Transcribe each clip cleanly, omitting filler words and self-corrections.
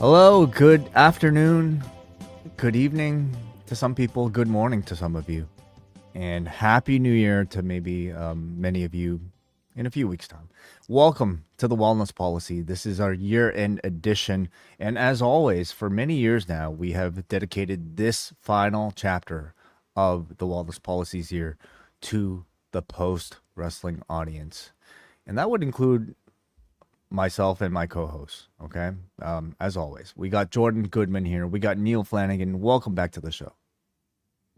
Hello, good afternoon, good evening to some people, good morning to some of you, and Happy New Year to maybe many of you in a few weeks' time. Welcome to the Wellness Policy. This is our year-end edition, and as always, for many years now, we have dedicated this final chapter of the Wellness Policies year to the post-wrestling audience. And that would include myself and my co-hosts. Okay. As always, we got Jordan Goodman here. We got Neal Flanagan. Welcome back to the show.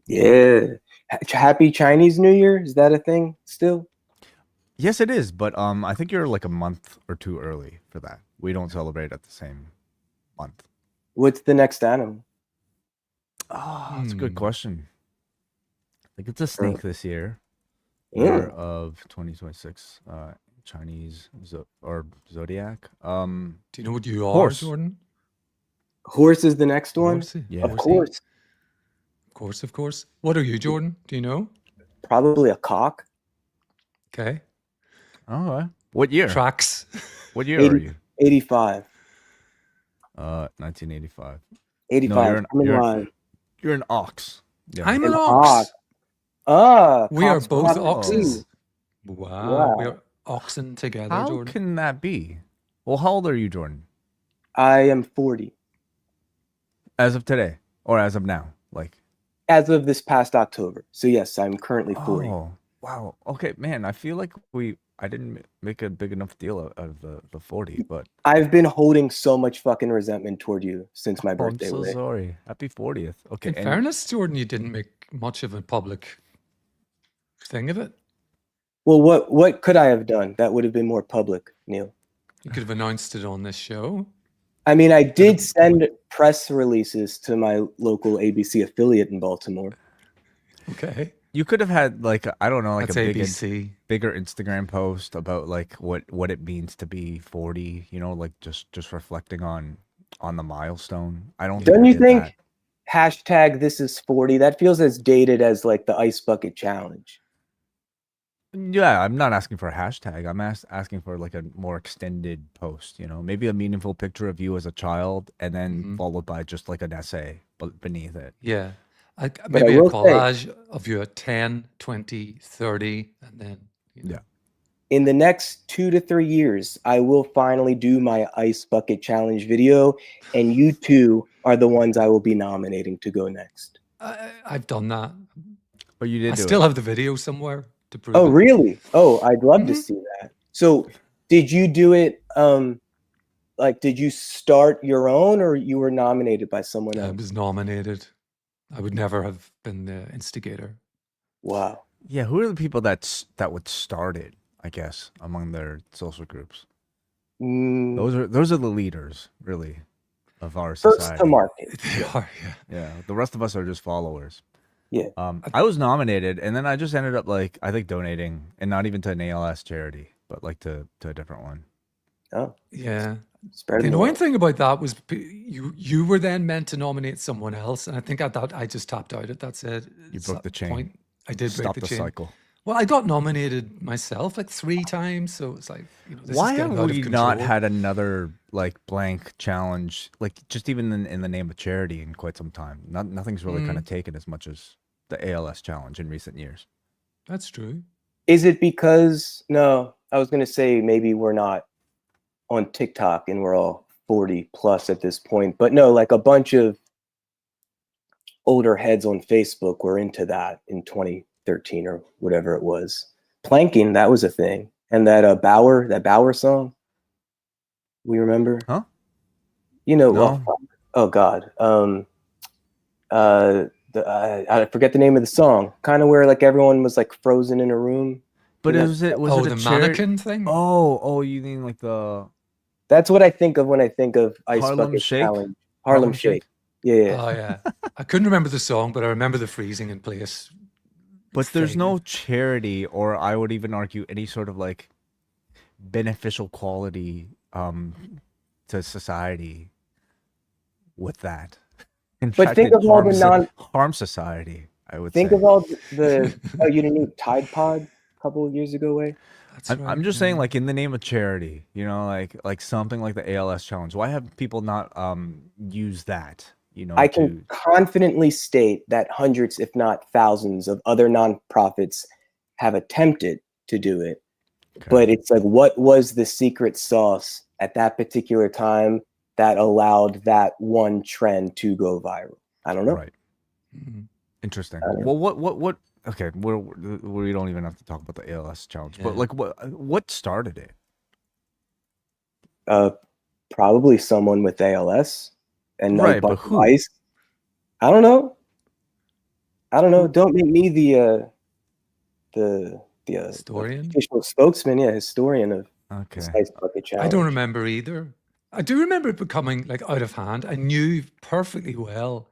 Yeah. Happy Chinese New Year. Is that a thing still? Yes, it is. But I think you're like a month or two early for that. We don't celebrate at the same month. What's the next animal? Oh, that's a good question. I think it's a snake this year. Year of 2026. Chinese or zodiac. Do you know what you horse. are, Jordan? Horse is the next one. Horsey. Yeah. Of course. Of course. What are you, Jordan? Do you know? Probably a cock. Okay. Oh, what year? Tracks. What year are you? 85. 1985. 85. No, you're an ox. Yeah. I'm an ox. We are both oxes. Wow. We are oxen together, How Jordan. can that be? Well, how old are you, Jordan? I am 40. As of today, or as of now? Like, as of this past October. So yes, I'm currently 40. Oh, wow. Okay, man. I feel like I didn't make a big enough deal out of the 40, but I've been holding so much fucking resentment toward you since my birthday. I'm so sorry. Happy 40th. Okay. In fairness, Jordan, you didn't make much of a public thing of it. Well, what could I have done that would have been more public, Neal? You could have announced it on this show. I mean, I did send press releases to my local ABC affiliate in Baltimore. Okay. You could have had like, I don't know, like That's a bigger Instagram post about like what it means to be 40, you know, like just reflecting on the milestone. Don't you think hashtag this is 40? That feels as dated as like the ice bucket challenge. Yeah, I'm not asking for a hashtag. I'm asking for like a more extended post, you know, maybe a meaningful picture of you as a child and then followed by just like an essay beneath it. Yeah. Maybe a collage of you at 10, 20, 30, and then, you know. Yeah. In the next 2 to 3 years, I will finally do my ice bucket challenge video, and you two are the ones I will be nominating to go next. I've done that. But you did I still have the video somewhere. Oh, really? Oh, I'd love to see that. So did you do it, like, did you start your own or you were nominated by someone else? I was nominated. I would never have been the instigator. Wow. Yeah, who are the people that would start it, I guess, among their social groups? Those are the leaders, really, of our society. First to market. They are, yeah. Yeah, the rest of us are just followers. Yeah. I was nominated, and then I just ended up like I think donating, and not even to an ALS charity, but like to a different one. Oh, yeah. The annoying thing about that was you were then meant to nominate someone else, and I think at that I just tapped out. That's it. You broke the chain. I did break the chain. Cycle. Well, I got nominated myself like 3 times, so it's like, you know, this why is have we not had another like blank challenge, like just even in the name of charity in quite some time? Nothing's really kind of taken as much as the ALS challenge in recent years. That's true. Is it because I was going to say maybe we're not on TikTok and we're all 40 plus at this point, but no, like a bunch of older heads on Facebook were into that in 2013 or whatever it was. Planking, that was a thing. And that Bauer song, we remember? Huh? You know, no. oh God. I forget the name of the song. Kind of where like everyone was like frozen in a room. But was it the mannequin thing? Oh, you mean like the? That's what I think of when I think of Ice Harlem Bucket Shake? Challenge. Harlem Shake. Yeah. Oh yeah. I couldn't remember the song, but I remember the freezing in place. But there's no charity, or I would even argue any sort of like beneficial quality to society with that. In fact, think of all the harm society, I would think say. of all the you didn't need Tide Pod? couple of years ago. Way That's I'm right. just saying, Yeah. like in the name of charity, like something like the ALS challenge. Why have people not use that? I can To confidently state that hundreds, if not thousands, of other nonprofits have attempted to do it. okay, But it's like, what was the secret sauce at that particular time that allowed that one trend to go viral? I don't know. right, Mhm. interesting. I don't know. Well, what? Okay, we don't even have to talk about the ALS challenge, but Yeah. like what started it? Probably someone with ALS and a Right, but bunch of who? ice. I don't know. I don't know. Who? Don't make me the Historian. official spokesman, yeah, historian of this Okay. ice bucket I don't challenge. remember either. I do remember it becoming like out of hand. I knew perfectly well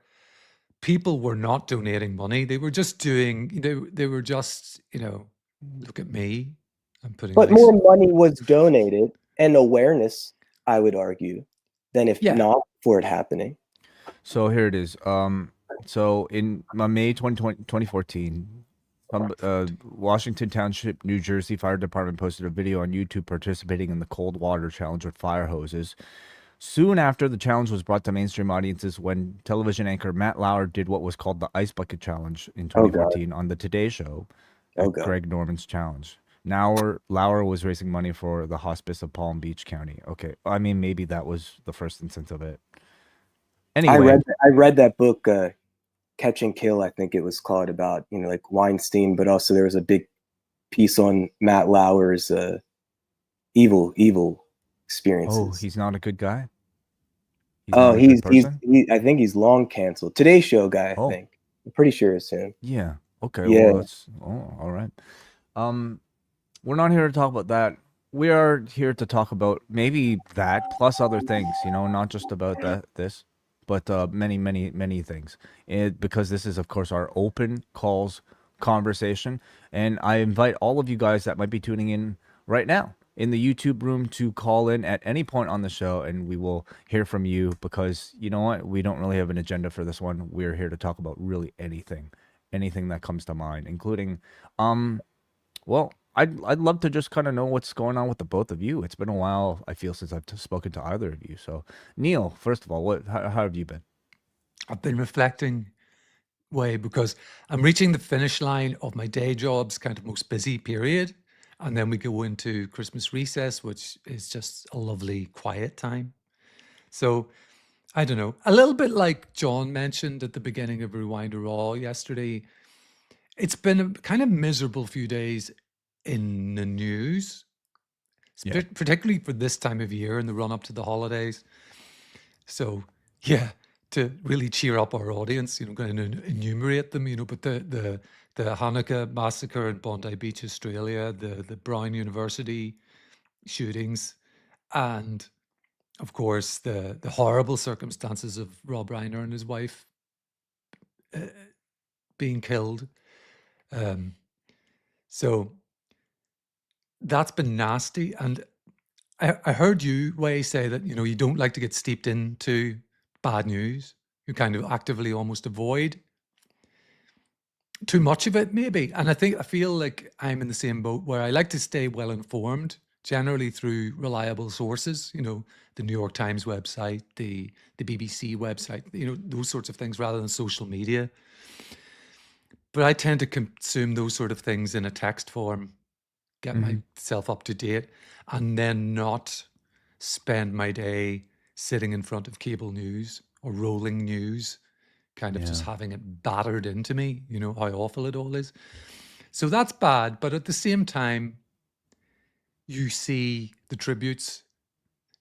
people were not donating money. They were just doing, they were just, look at me. I'm putting But more ice. money was donated and awareness, I would argue, than if Yeah. not for it happening. So here it is. So in May 2014, Washington Township, New Jersey Fire Department posted a video on YouTube participating in the cold water challenge with fire hoses. Soon after, the challenge was brought to mainstream audiences when television anchor Matt Lauer did what was called the Ice Bucket Challenge in Oh God. 2014 on the Today Show Oh at God. Greg Norman's challenge. Now Lauer was raising money for the hospice of Palm Beach County. Okay, I mean maybe that was the first instance of it. Anyway, I read that book, Catch and Kill, I think it was called, about, like Weinstein, but also there was a big piece on Matt Lauer's evil oh, experiences. he's not a good guy. He's Oh, not a good person. I think he's long canceled. Today's Show guy, I Oh, think. I'm pretty sure it's him. yeah. Okay. Yeah. Well, that's all right. Um, we're not here to talk about that. We are here to talk about maybe that plus other things. Not just about this, but many, many, many things. Because this is, of course, our open calls conversation, and I invite all of you guys that might be tuning in right now in the YouTube room to call in at any point on the show, and we will hear from you. Because you know what, we don't really have an agenda for this one. We're here to talk about really anything that comes to mind, including well, I'd love to just kind of know what's going on with the both of you. It's been a while, I feel, since I've spoken to either of you. So, Neil, first of all, how have you been? I've been reflecting way because I'm reaching the finish line of my day job's kind of most busy period. And then we go into Christmas recess, which is just a lovely quiet time. So I don't know, a little bit like John mentioned at the beginning of Rewind to Raw yesterday. It's been a kind of miserable few days in the news, Yeah. particularly for this time of year in the run up to the holidays. So yeah, to really cheer up our audience, going to enumerate them, but the Hanukkah massacre in Bondi Beach, Australia, the Brown University shootings, and of course the horrible circumstances of Rob Reiner and his wife being killed. So that's been nasty. And I heard you, Way, say that, you don't like to get steeped into bad news. You kind of actively almost avoid too much of it, maybe. And I feel like I'm in the same boat where I like to stay well informed, generally through reliable sources, the New York Times website, the BBC website, those sorts of things rather than social media. But I tend to consume those sort of things in a text form, get myself up to date, and then not spend my day sitting in front of cable news or rolling news, kind of just Yeah. having it battered into me, how awful it all is. So that's bad. But at the same time, you see the tributes.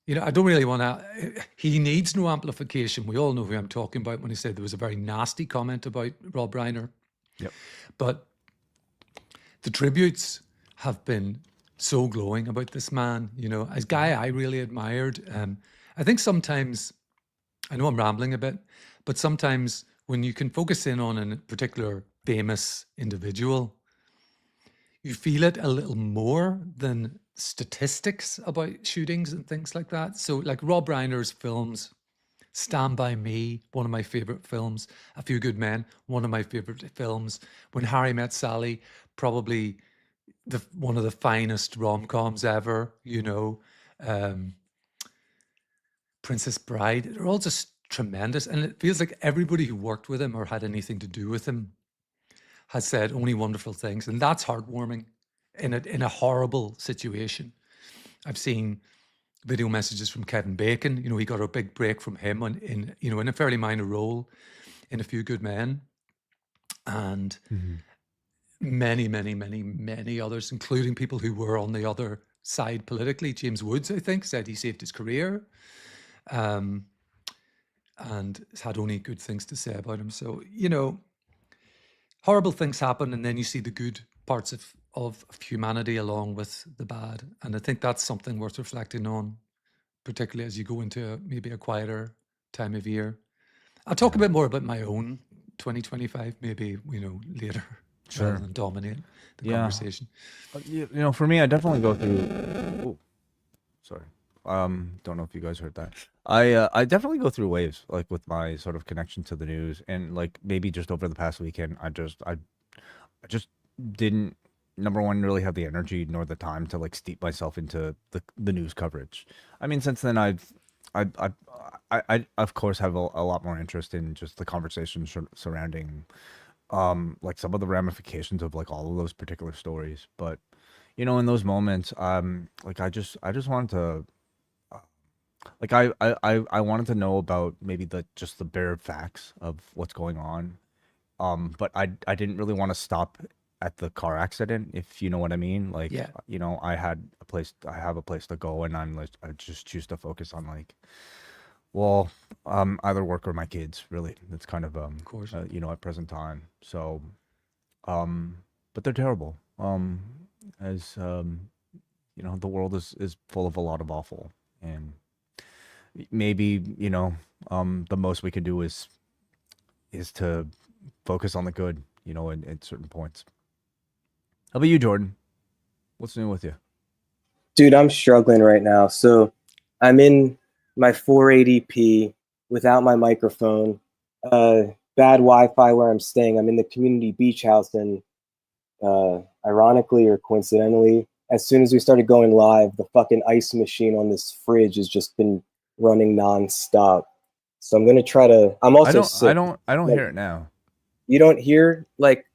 I don't really want to, he needs no amplification. We all know who I'm talking about when I say there was a very nasty comment about Rob Reiner. Yep. But the tributes have been so glowing about this man, as a guy I really admired. I think sometimes, I know I'm rambling a bit, but sometimes when you can focus in on a particular famous individual, you feel it a little more than statistics about shootings and things like that. So like Rob Reiner's films, Stand By Me, one of my favorite films, A Few Good Men, one of my favorite films, When Harry Met Sally, probably one of the finest rom-coms ever, you know. Um, Princess Bride, they're all just tremendous. And it feels like everybody who worked with him or had anything to do with him has said only wonderful things. And that's heartwarming in a horrible situation. I've seen video messages from Kevin Bacon. You know, he got a big break from him in a fairly minor role in A Few Good Men. And many, many, many, many others, including people who were on the other side politically. James Woods, I think, said he saved his career. And has had only good things to say about him. So, you know, horrible things happen, and then you see the good parts of humanity along with the bad. And I think that's something worth reflecting on, particularly as you go into maybe a quieter time of year. I'll talk a bit more about my own 2025, maybe, you know, later, rather than dominate the conversation. You know, for me, I definitely go through. Oh, sorry. Don't know if you guys heard that. I definitely go through waves, like with my sort of connection to the news, and like maybe just over the past weekend, I just didn't, number one, really have the energy nor the time to like steep myself into the news coverage. I mean, since then I of course have a lot more interest in just the conversation surrounding like some of the ramifications of like all of those particular stories. But you know, in those moments, like I just wanted to like I wanted to know about maybe just the bare facts of what's going on. But I didn't really want to stop at the car accident, if you know what I mean. Like, Yeah. you know, I have a place to go, and I just choose to focus on like, well, either work or my kids, really. That's kind of course. you know, at present time. So, but they're terrible. As you know, the world is full of a lot of awful, and maybe, you know, the most we can do is to focus on the good, you know, at certain points. How about you, Jordan? What's new with you? Dude, I'm struggling right now. So I'm in my 480p without my microphone. Bad Wi-Fi where I'm staying. I'm in the community beach house, and ironically or coincidentally, as soon as we started going live, the fucking ice machine on this fridge has just been running nonstop. So I'm gonna try to. I'm also sick. I don't hear it now. You don't hear like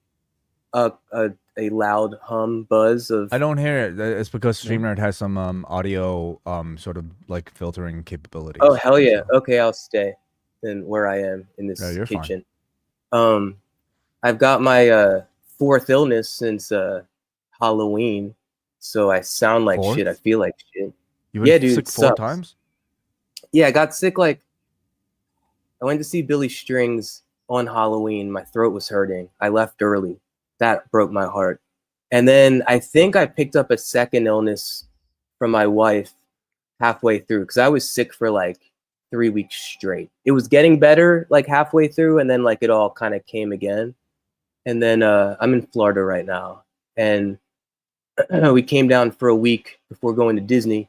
a loud hum buzz of. I don't hear it. It's because StreamYard has some audio sort of like filtering capabilities. Oh hell yeah! So. Okay, I'll stay then where I am in this kitchen. Fine. I've got my fourth illness since Halloween, so I sound like shit. I feel like shit. You were sick 4 times? Yeah, I got sick like. I went to see Billy Strings on Halloween. My throat was hurting. I left early. That broke my heart. And then I think I picked up a second illness from my wife halfway through, because I was sick for like 3 weeks straight. It was getting better like halfway through, and then like it all kind of came again. And then I'm in Florida right now, and we came down for a week before going to Disney,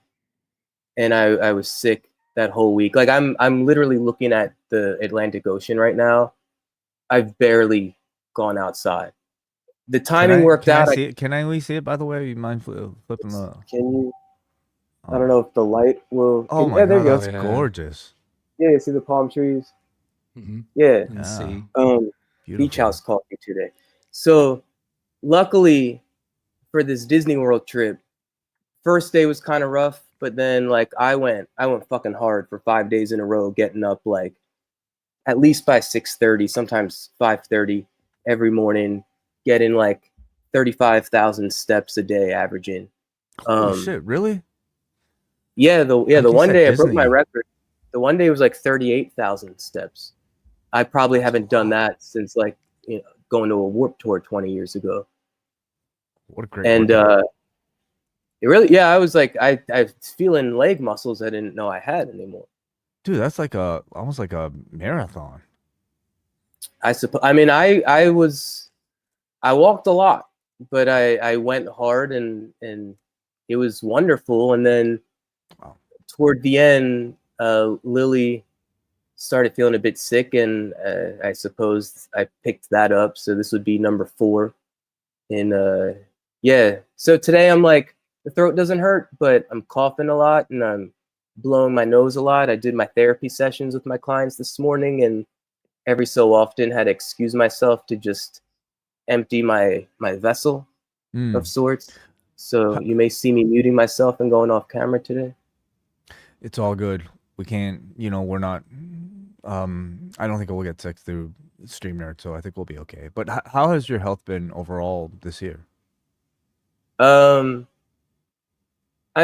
and I was sick that whole week. Like I'm literally looking at the Atlantic Ocean right now. I've barely gone outside. The timing worked out. Can I at least see it, by the way? You mind flipping the... Can you? I don't know if the light will... Oh my God, there you go. That's gorgeous. Yeah, you see the palm trees? Mm-hmm. Yeah. See. Beach house coffee today. So luckily for this Disney World trip, first day was kind of rough, but then like I went fucking hard for 5 days in a row, getting up like at least by 6:30, sometimes 5:30 every morning, getting like 35,000 steps a day averaging. Holy shit, really? Yeah, the one day I broke my record. The one day was like 38,000 steps. I probably haven't done that since like, you know, going to a Warped Tour 20 years ago. What a great and it really, yeah, I was like, I was feeling leg muscles I didn't know I had anymore. Dude, that's like almost like a marathon. I suppose. I mean, I walked a lot, but I went hard, and it was wonderful. And then toward the end, Lily started feeling a bit sick, and I suppose I picked that up. So this would be number 4 in Yeah. So today I'm like, the throat doesn't hurt, but I'm coughing a lot and I'm blowing my nose a lot. I did my therapy sessions with my clients this morning, and every so often had to excuse myself to just empty my vessel Mm. of sorts. So you may see me muting myself and going off camera today. It's all good. We can't, we're not. I don't think we'll get sick through StreamYard, so I think we'll be okay. But how has your health been overall this year? I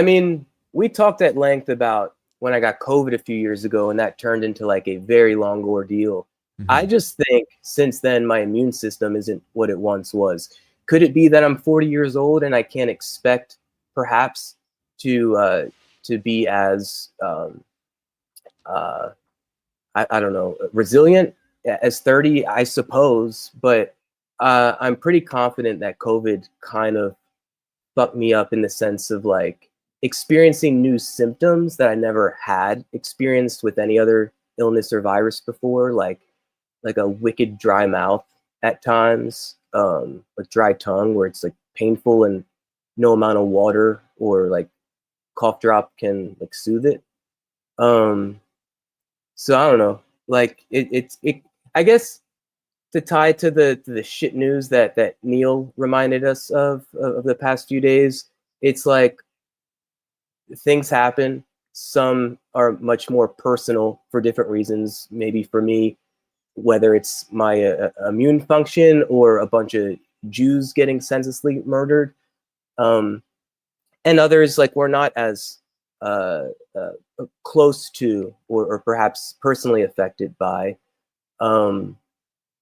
mean, we talked at length about when I got COVID a few years ago, and that turned into like a very long ordeal. I just think since then, my immune system isn't what it once was. Could it be that I'm 40 years old and I can't expect perhaps to be as I don't know, resilient as 30, I suppose, but I'm pretty confident that COVID kind of fucked me up in the sense of like experiencing new symptoms that I never had experienced with any other illness or virus before, like a wicked dry mouth at times, a dry tongue where it's like painful and no amount of water or like cough drop can like soothe it. So I don't know, like it I guess to tie to the shit news that Neil reminded us of the past few days, it's like things happen. Some are much more personal for different reasons. Maybe for me, whether it's my immune function or a bunch of Jews getting senselessly murdered, and others like we're not as uh, uh, close to or perhaps personally affected by.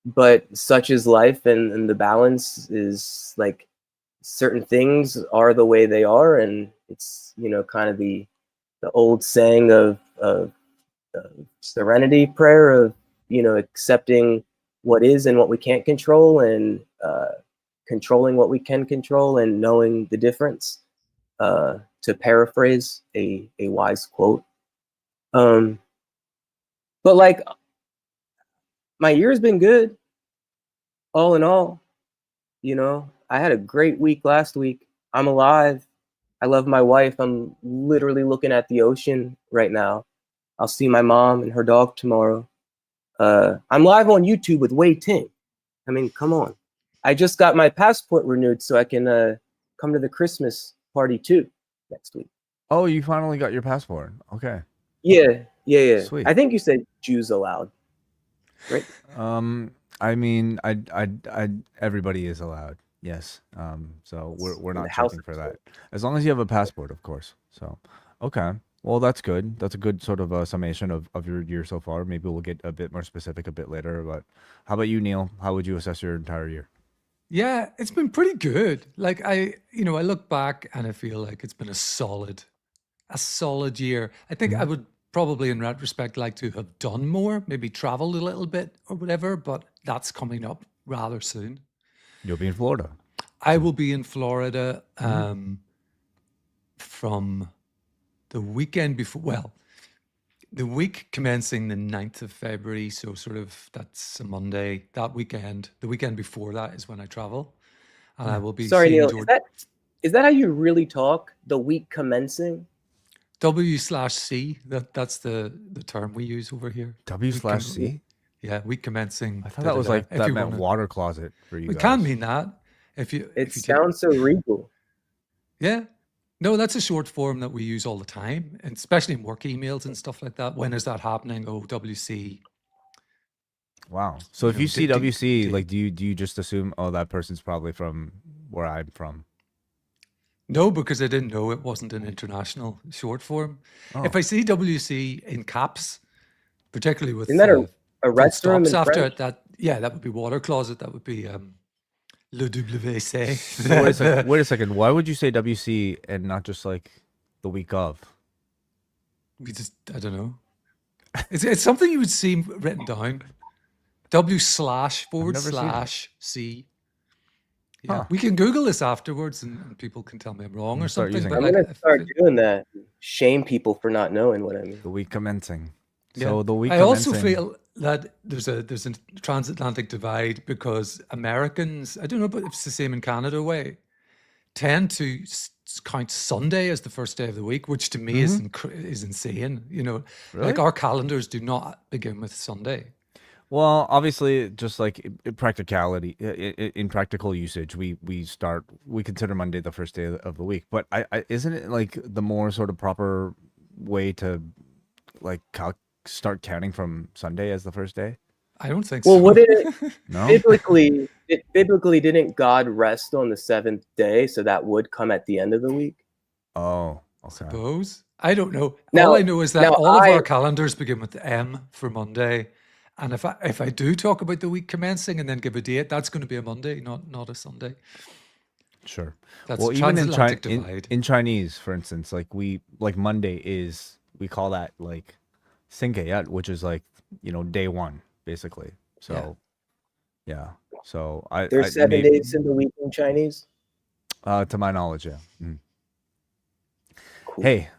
But such is life, and the balance is like certain things are the way they are, and it's kind of the old saying of serenity prayer of accepting what is and what we can't control, and controlling what we can control, and knowing the difference. To paraphrase a wise quote. But like my year's been good, all in all. I had a great week last week. I'm alive. I love my wife. I'm literally looking at the ocean right now. I'll see my mom and her dog tomorrow. I'm live on YouTube with Wai Ting. I mean, come on. I just got my passport renewed so I can come to the Christmas party too next week. Oh, you finally got your passport. Okay. Yeah. Sweet. I think you said Jews allowed, right? I mean, I everybody is allowed. Yes. So we're not checking for that. As long as you have a passport, of course. So, okay. Well, that's good. That's a good sort of summation of your year so far. Maybe we'll get a bit more specific a bit later. But how about you, Neil? How would you assess your entire year? Yeah, it's been pretty good. Like I look back and I feel like it's been a solid year. I think I would probably in retrospect like to have done more, maybe traveled a little bit or whatever, but that's coming up rather soon. You'll be in Florida. I will be in Florida from the weekend before, well, the week commencing the 9th of February, so sort of that's a Monday, that weekend. The weekend before that is when I travel. And I will be Sorry, seeing Neil, is that how you really talk? The week commencing? W/C, that's the term we use over here. W/C? Yeah, week commencing. I thought that was like that meant water closet for you guys. It can mean that. It sounds so regal. Yeah. No, that's a short form that we use all the time, and especially in work emails and stuff like that. When is that happening? Oh, WC. Wow. So if you see WC, like, do you just assume, oh, that person's probably from where I'm from? No, because I didn't know it wasn't an international short form. Oh. If I see WC in caps, particularly with isn't that a restroom stops after French? it, that would be water closet. That would be le WC. So wait a second. Why would you say WC and not just like the week of? I don't know. It's something you would see written down. W//C. Yeah, Huh. we can Google this afterwards, and people can tell me I'm wrong or something. using But I'm like, gonna start doing that. Shame people for not knowing what I mean. The week commencing. yeah. So the week I also commencing. feel that there's a transatlantic divide because Americans, I don't know, but it's the same in Canada way, tend to count Sunday as the first day of the week, which to me is insane. You know, Really? like our calendars do not begin with Sunday. Well, obviously, just like in practicality, in practical usage, we consider Monday the first day of the week. But isn't it like the more sort of proper way to like start counting from Sunday as the first day? I don't think Well, so. would it No. biblically didn't God rest on the seventh day, so that would come at the end of the week? Oh, okay. Suppose. I don't know. Now- all I know is that now all of I- our calendars begin with M for Monday. And if I do talk about the week commencing and then give a date, that's going to be a Monday, not a Sunday. Sure. That's Well, even in transatlantic divide. in Chinese, for instance, like Monday is, we call that like Singayat, which is like, day one, basically. So yeah. So There's 7 days in the week in Chinese. To my knowledge, yeah. Cool. Hey,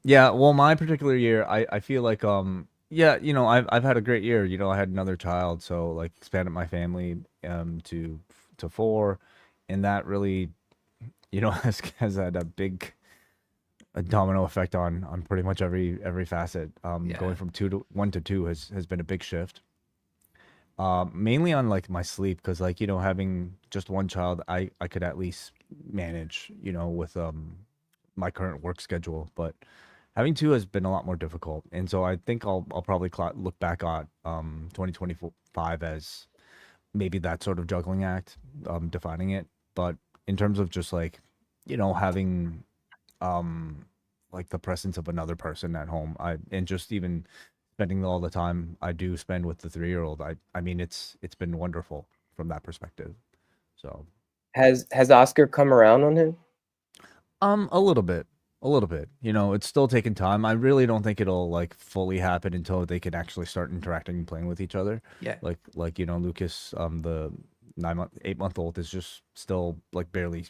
yeah. Well, my particular year, I feel like, yeah, I've had a great year. I had another child, so like expanded my family, to 4, and that really, has had a domino effect on pretty much every facet. Going from 1 to 2 has been a big shift. Mainly on like my sleep, because like having just one child, I could at least manage with my current work schedule, but having 2 has been a lot more difficult. And so I think I'll probably look back at 2025 as maybe that sort of juggling act, defining it. But in terms of just like having like the presence of another person at home, and just even spending all the time I do spend with the 3-year-old, I mean it's been wonderful from that perspective. So Has Oscar come around on him? a little bit. It's still taking time. I really don't think it'll like fully happen until they can actually start interacting and playing with each other. Yeah. Like Lucas, the 8-month-old is just still like barely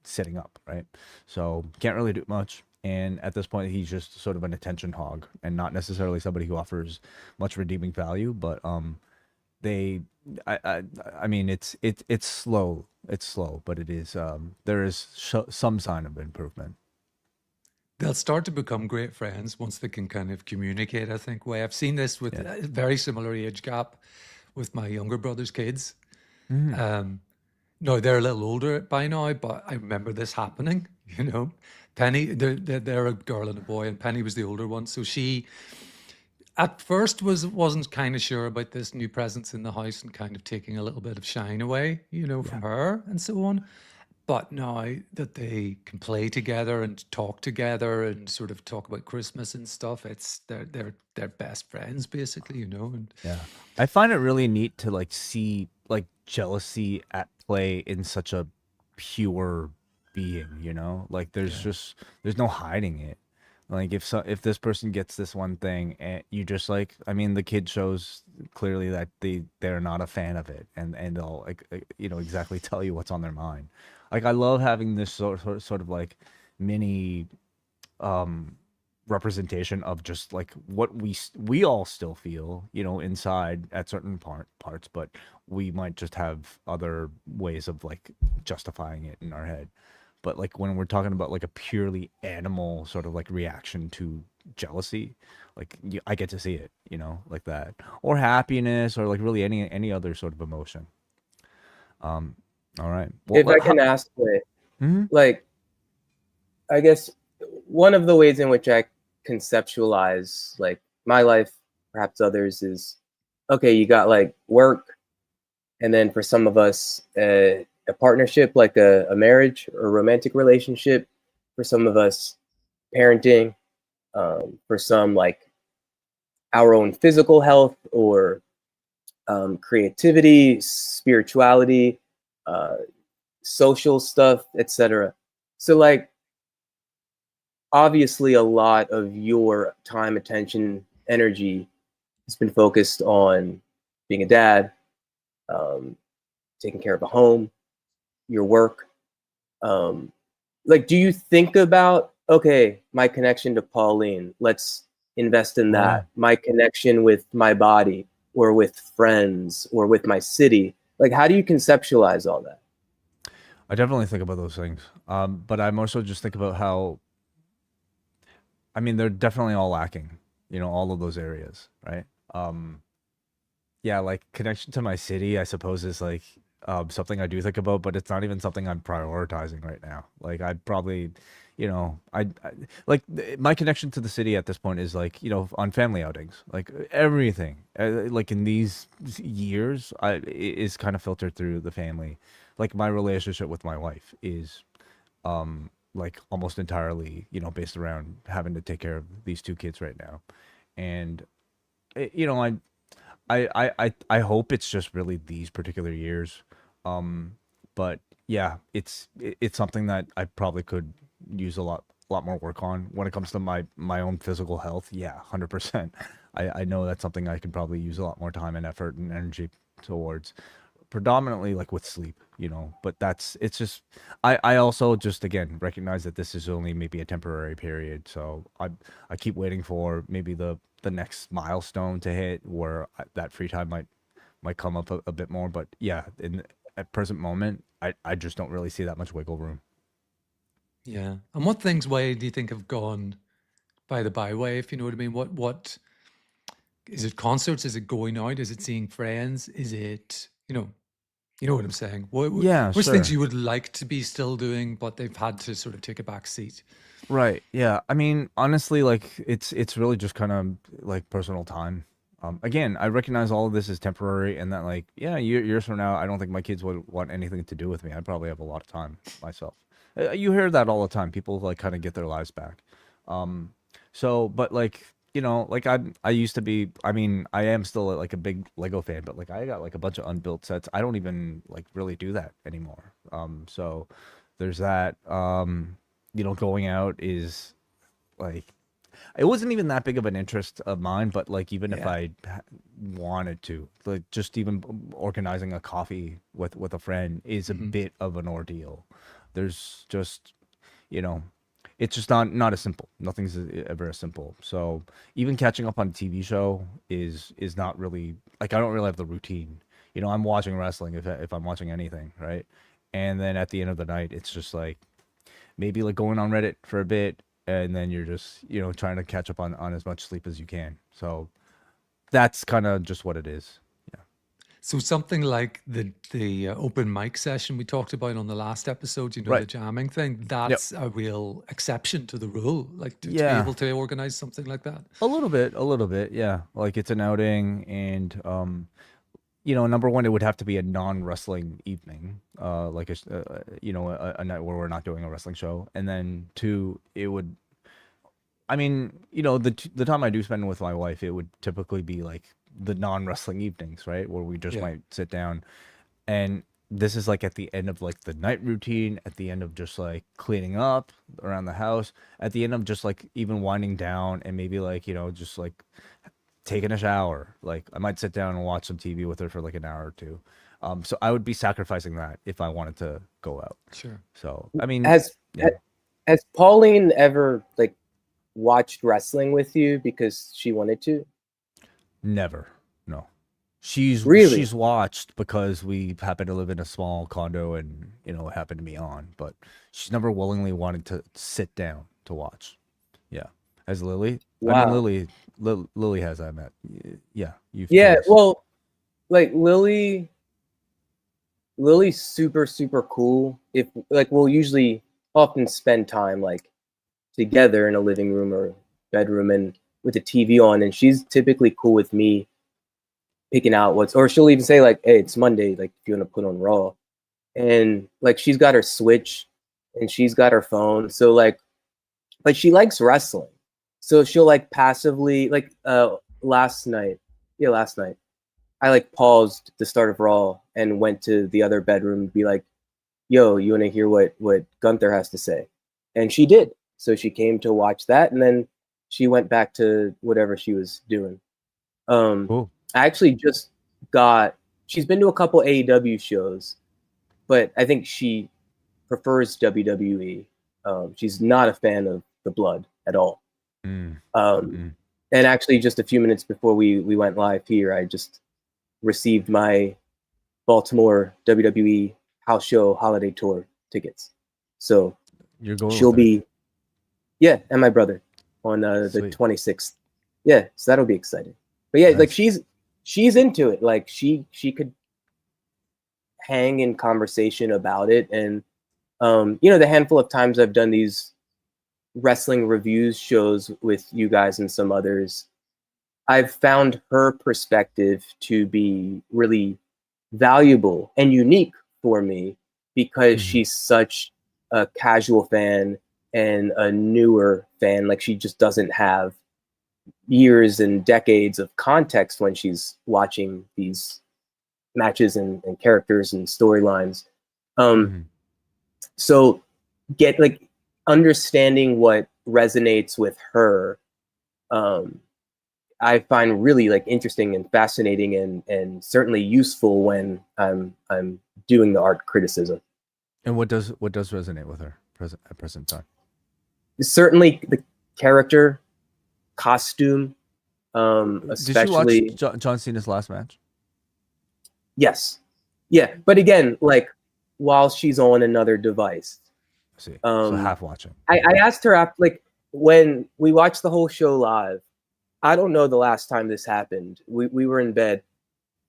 sitting up, right? So can't really do much. And at this point, he's just sort of an attention hog, and not necessarily somebody who offers much redeeming value. But I mean, it's slow. It's slow, but it is. There is some sign of improvement. They'll start to become great friends once they can kind of communicate, I think. I've seen this with a very similar age gap with my younger brother's kids. No, they're a little older by now, but I remember this happening, Penny, they're a girl and a boy, and Penny was the older one. So she, at first, wasn't kind of sure about this new presence in the house and kind of taking a little bit of shine away, from her and so on. But now that they can play together and talk together and sort of talk about Christmas and stuff, they're best friends basically, And Yeah. I find it really neat to like see like jealousy at play in such a pure being, Like there's no hiding it. Like if this person gets this one thing, and you just like, I mean, the kid shows clearly that they're not a fan of it, and they'll like exactly tell you what's on their mind. Like I love having this sort of like mini representation of just like what we all still feel, inside at certain parts, but we might just have other ways of like justifying it in our head. But like when we're talking about like a purely animal sort of like reaction to jealousy, like I get to see it, like that, or happiness, or like really any other sort of emotion. All right. Well, If I can ask, Mhm. like, I guess one of the ways in which I conceptualize like my life, perhaps others, is okay. You got like work, and then for some of us, a partnership, like a marriage or a romantic relationship. For some of us, parenting. For some, like our own physical health or creativity, spirituality, social stuff, etc. So like obviously a lot of your time, attention, energy has been focused on being a dad, taking care of a home, your work. Like, do you think about, okay, my connection to Pauline, let's invest in that. My connection with my body or with friends or with my city. Like, how do you conceptualize all that? I definitely think about those things. But I'm also just think about how, I mean, they're definitely all lacking, all of those areas, right? Um, yeah, like connection to my city, I suppose is like something I do think about, but it's not even something I'm prioritizing right now. Like I'd probably, I like my connection to the city at this point is like, on family outings, like everything, like in these years, is kind of filtered through the family. Like my relationship with my wife is like almost entirely, based around having to take care of these two kids right now. And I hope it's just really these particular years. Um, but yeah, it's something that I probably could use a lot more work on when it comes to my own physical health. Yeah, 100%. I know that's something I could probably use a lot more time and effort and energy towards, predominantly like with sleep, but it's just, I also just again recognize that this is only maybe a temporary period. So I keep waiting for maybe the next milestone to hit where that free time might come up a bit more. But yeah, at present moment, I just don't really see that much wiggle room. Yeah. And what things, Way, do you think have gone by the byway, if you know what I mean? What is it? Concerts? Is it going out? Is it seeing friends? Is it, you know what I'm saying? Yeah, Which things sure. you would like to be still doing, but they've had to sort of take a back seat? Right. Yeah. I mean, honestly, like it's really just kind of like personal time. Again, I recognize all of this is temporary, and that like, yeah, years from now, I don't think my kids would want anything to do with me. I'd probably have a lot of time myself. You hear that all the time. People like kind of get their lives back. Um, so, but like, like I used to be. I mean, I am still like a big Lego fan, but like I got like a bunch of unbuilt sets. I don't even like really do that anymore. So there's that. Going out is like it wasn't even that big of an interest of mine, but like even if Yeah. I wanted to, like just even organizing a coffee with a friend is a Hmm. bit of an ordeal. There's just, you know, it's just not as simple. Nothing's ever as simple. So even catching up on a TV show is not really like I don't really have the routine. I'm watching wrestling if I'm watching anything, right? And then at the end of the night, it's just like maybe like going on Reddit for a bit, and then you're just trying to catch up on as much sleep as you can. So that's kind of just what it is. Yeah. So something like the open mic session we talked about on the last episode, the Right. jamming thing, Yep. that's a real exception to the rule, like to be Yeah. able to organize something like that. A little bit. Yeah. Like it's an outing, and number one, it would have to be a non-wrestling evening, like a night where we're not doing a wrestling show, and then two, it would. I mean, the time I do spend with my wife, it would typically be like the non-wrestling evenings, right, where we just Yeah. might sit down, and this is like at the end of like the night routine, at the end of just like cleaning up around the house, at the end of just like even winding down, and maybe like just like taking a shower. Like I might sit down and watch some TV with her for like an hour or two. So I would be sacrificing that if I wanted to go out. Sure. So I mean, Has yeah, has Pauline ever like watched wrestling with you because she wanted to? never. No. She's Really? watched because we happen to live in a small condo, and it happened to be on, but she's never willingly wanted to sit down to watch. Yeah. Has Lily? I mean, Wow. Lily has, I met. Yeah, you've Yeah, told us. well, like Lily's super super cool. If like we'll usually often spend time like together in a living room or bedroom and with the TV on, and she's typically cool with me picking out or she'll even say like, "Hey, it's Monday, like if you want to put on Raw." And like she's got her Switch and she's got her phone. So like but she likes wrestling. So she'll like passively like last night I like paused the start of Raw and went to the other bedroom and be like, "Yo, you want to hear what Gunther has to say?" And she did. So she came to watch that, and then she went back to whatever she was doing. Cool. I actually just got. She's been to a couple AEW shows, but I think she prefers WWE. She's not a fan of the blood at all. Mm, Um, mm. and actually, just a few minutes before we went live here, I just received my Baltimore WWE house show holiday tour. tickets. So You're going she'll with her. be, yeah, and my brother on the Sweet. 26th. Yeah, so that'll be exciting. But yeah, like Nice. she's into it. Like she could hang in conversation about it. And you know, the handful of times I've done these wrestling reviews shows with you guys and some others, I've found her perspective to be really valuable and unique for me because she's such a casual fan and a newer fan. Like she just doesn't have years and decades of context when she's watching these matches and characters and storylines. So get like understanding what resonates with her, I find really like interesting and fascinating and certainly useful when I'm doing the art criticism. And what does resonate with her at present time? Certainly the character, costume, especially. Did you watch John Cena's last match? Yes, yeah, but again, like while she's on another device. I see. So half watching. I asked her after, like when we watched the whole show live. I don't know the last time this happened. We were in bed.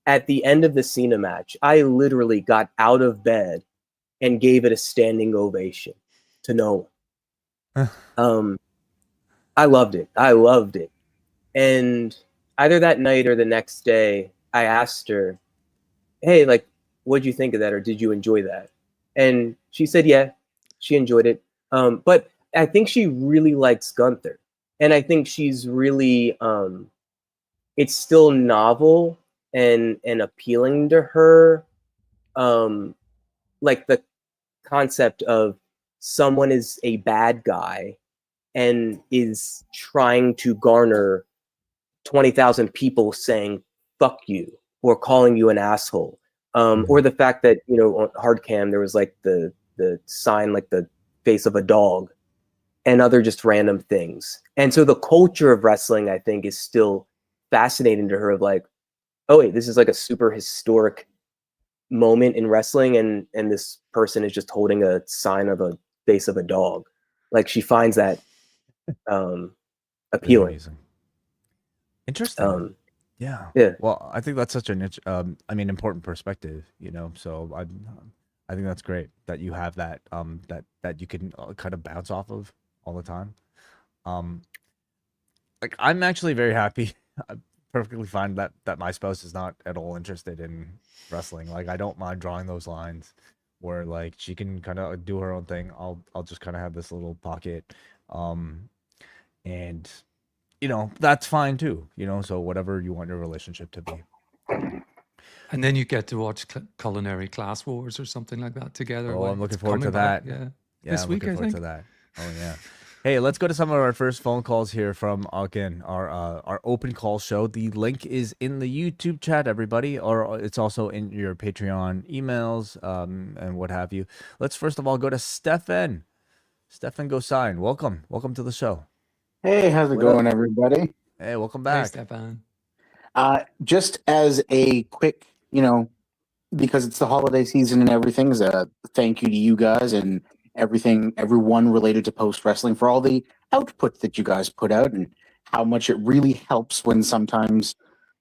At the end of the Cena match, I literally got out of bed and gave it a standing ovation to no one. I loved it. I loved it. And either that night or the next day, I asked her, hey, like, what'd you think of that? Or did you enjoy that? And she said, yeah, she enjoyed it. But I think she really likes Gunther. And I think she's really, it's still novel and appealing to her. Like the concept of someone is a bad guy and is trying to garner 20,000 people saying, fuck you, or calling you an asshole. Or the fact that, you know, on hard cam, there was like the sign, like the face of a dog and other just random things. And so the culture of wrestling, I think, is still fascinating to her of like, oh wait, this is like a super historic moment in wrestling and this person is just holding a sign of a face of a dog. Like she finds that appealing. Amazing. Interesting. Yeah. Well, I think that's such an important perspective, you know. So I think that's great that you have that that you can kind of bounce off of all the time. Like I'm actually very happy. I'm perfectly fine that my spouse is not at all interested in wrestling. Like I don't mind drawing those lines where like she can kind of do her own thing. I'll just kind of have this little pocket, and you know that's fine too. You know, so whatever you want your relationship to be. And then you get to watch Culinary Class Wars or something like that together. Oh, when I'm looking it's forward to coming back. that. Yeah, Yeah, this I'm week looking I forward think. to that. Oh yeah. Hey, let's go to some of our first phone calls here from again our open call show. The link is in the YouTube chat, everybody, or it's also in your Patreon emails and what have you. Let's first of all go to Stefan. Stefan Gosign, welcome to the show. Hey, how's it going, everybody? Hey, welcome Hey, back. Stefan. Just as a quick, you know, because it's the holiday season and everything, is a thank you to you guys and everyone related to post wrestling for all the output that you guys put out and how much it really helps when sometimes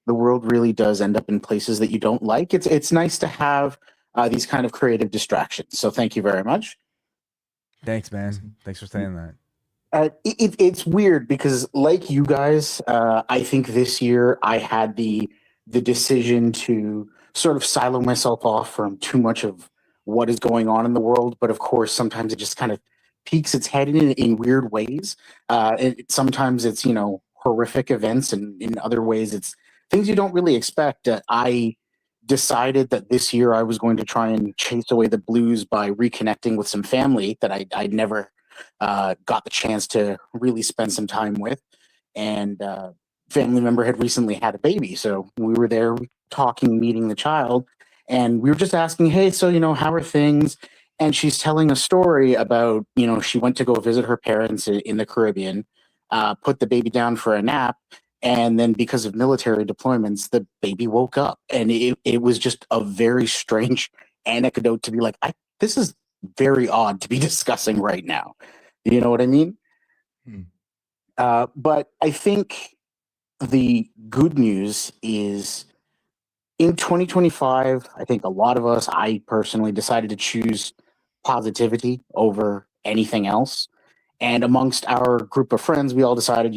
the world really does end up in places that you don't like. It's nice to have these kind of creative distractions. So thank you very much. Thanks, man. Thanks for saying that. It's weird because, like you guys, I think this year I had the decision to sort of silo myself off from too much of what is going on in the world. But of course, sometimes it just kind of peeks its head in weird ways. Sometimes it's, you know, horrific events, and in other ways it's things you don't really expect. I decided that this year I was going to try and chase away the blues by reconnecting with some family that I'd never got the chance to really spend some time with. And family member had recently had a baby. So we were there talking, meeting the child, and we were just asking, hey, so, you know, how are things? And she's telling a story about, you know, she went to go visit her parents in the Caribbean, put the baby down for a nap. And then because of military deployments, the baby woke up. And it was just a very strange anecdote to be like, this is very odd to be discussing right now. You know what I mean? Hmm. But I think the good news is in 2025, I think a lot of us, I personally decided to choose positivity over anything else. And amongst our group of friends, we all decided,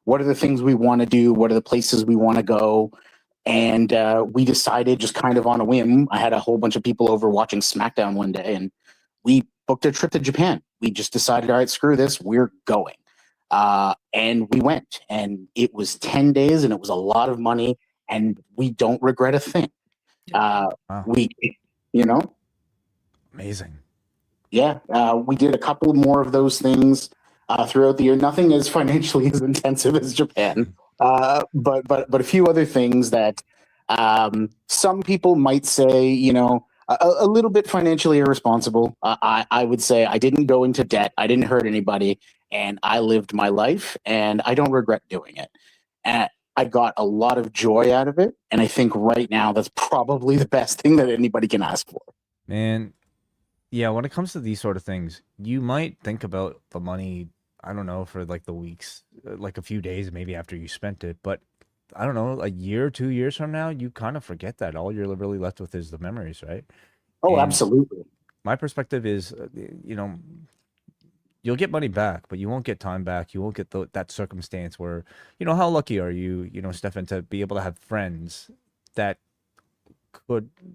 what are the things we want to do? What are the places we want to go? And we decided just kind of on a whim. I had a whole bunch of people over watching SmackDown one day, and we booked a trip to Japan. We just decided, all right, screw this, we're going. And we went, and it was 10 days, and it was a lot of money, and we don't regret a thing. Wow. We, you know, Amazing. yeah, we did a couple more of those things throughout the year. Nothing as financially as intensive as Japan, but a few other things that some people might say, a little bit financially irresponsible. I would say I didn't go into debt. I didn't hurt anybody, and I lived my life, and I don't regret doing it. And I got a lot of joy out of it, and I think right now that's probably the best thing that anybody can ask for. Man, yeah, when it comes to these sort of things, you might think about the money, I don't know, for like the weeks, like a few days maybe after you spent it, but I don't know, a year, 2 years from now, you kind of forget that. All you're really left with is the memories, right? Oh, And absolutely. my perspective is, you'll get money back, but you won't get time back. You won't get that circumstance where, how lucky are you, Stefan, to be able to have friends that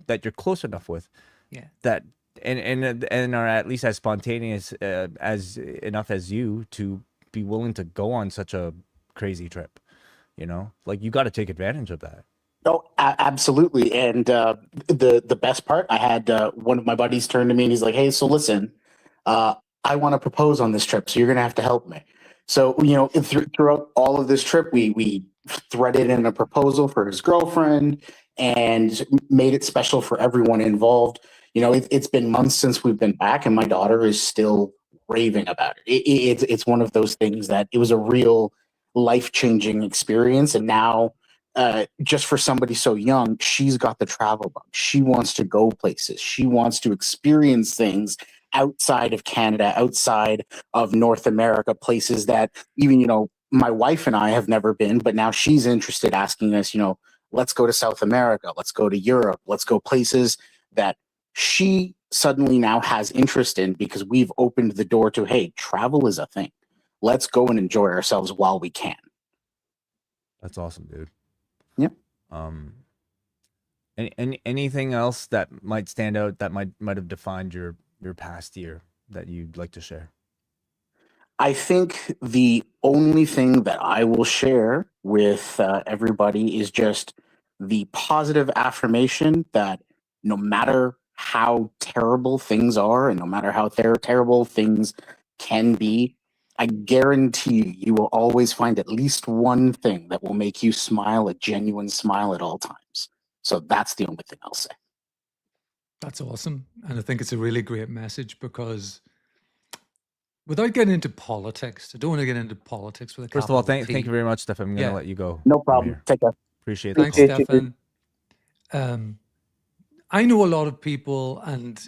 that you're close enough with, Yeah. that and are at least as spontaneous as enough as you to be willing to go on such a crazy trip. Like you got to take advantage of that. Oh, absolutely. And the best part, I had one of my buddies turn to me and he's like, "Hey, so listen, I want to propose on this trip, so you're gonna have to help me." So throughout all of this trip, we threaded in a proposal for his girlfriend and made it special for everyone involved. It's been months since we've been back, and my daughter is still raving about it. It's one of those things that it was a real life-changing experience, and now just for somebody so young, she's got the travel bug. She wants to go places. She wants to experience things outside of Canada, outside of North America, places that even, my wife and I have never been, but now she's interested, asking us, let's go to South America, let's go to Europe, let's go places that she suddenly now has interest in because we've opened the door to, hey, travel is a thing. Let's go and enjoy ourselves while we can. That's awesome, dude. Yeah. Anything else that might stand out that might have defined your past year that you'd like to share? I think the only thing that I will share with everybody is just the positive affirmation that no matter how terrible things are and no matter how terrible things can be, I guarantee you will always find at least one thing that will make you smile, a genuine smile at all times. So that's the only thing I'll say. That's awesome. And I think it's a really great message because without getting into politics, I don't want to get into politics with a First of all, capital thank P. you very much, Stefan. I'm going to Yeah. let you go. No from problem. here. Take care. Appreciate the Thanks, call. Appreciate you. Stefan. I know a lot of people, and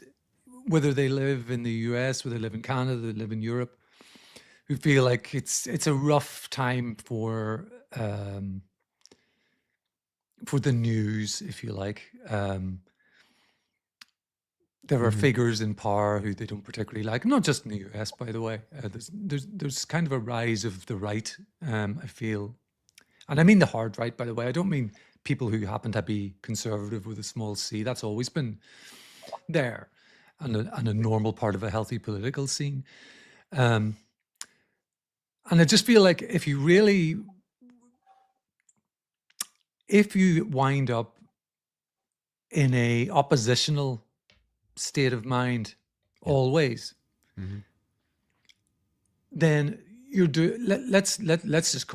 whether they live in the US, whether they live in Canada, they live in Europe, who feel like it's a rough time for the news, if you like. There are Mhm. figures in power who they don't particularly like, not just in the US, by the way. There's kind of a rise of the right, I feel. And I mean the hard right, by the way. I don't mean people who happen to be conservative with a small c. That's always been there and a normal part of a healthy political scene. And I just feel like if you wind up in a oppositional state of mind Yeah. always, Mhm. then you're let's just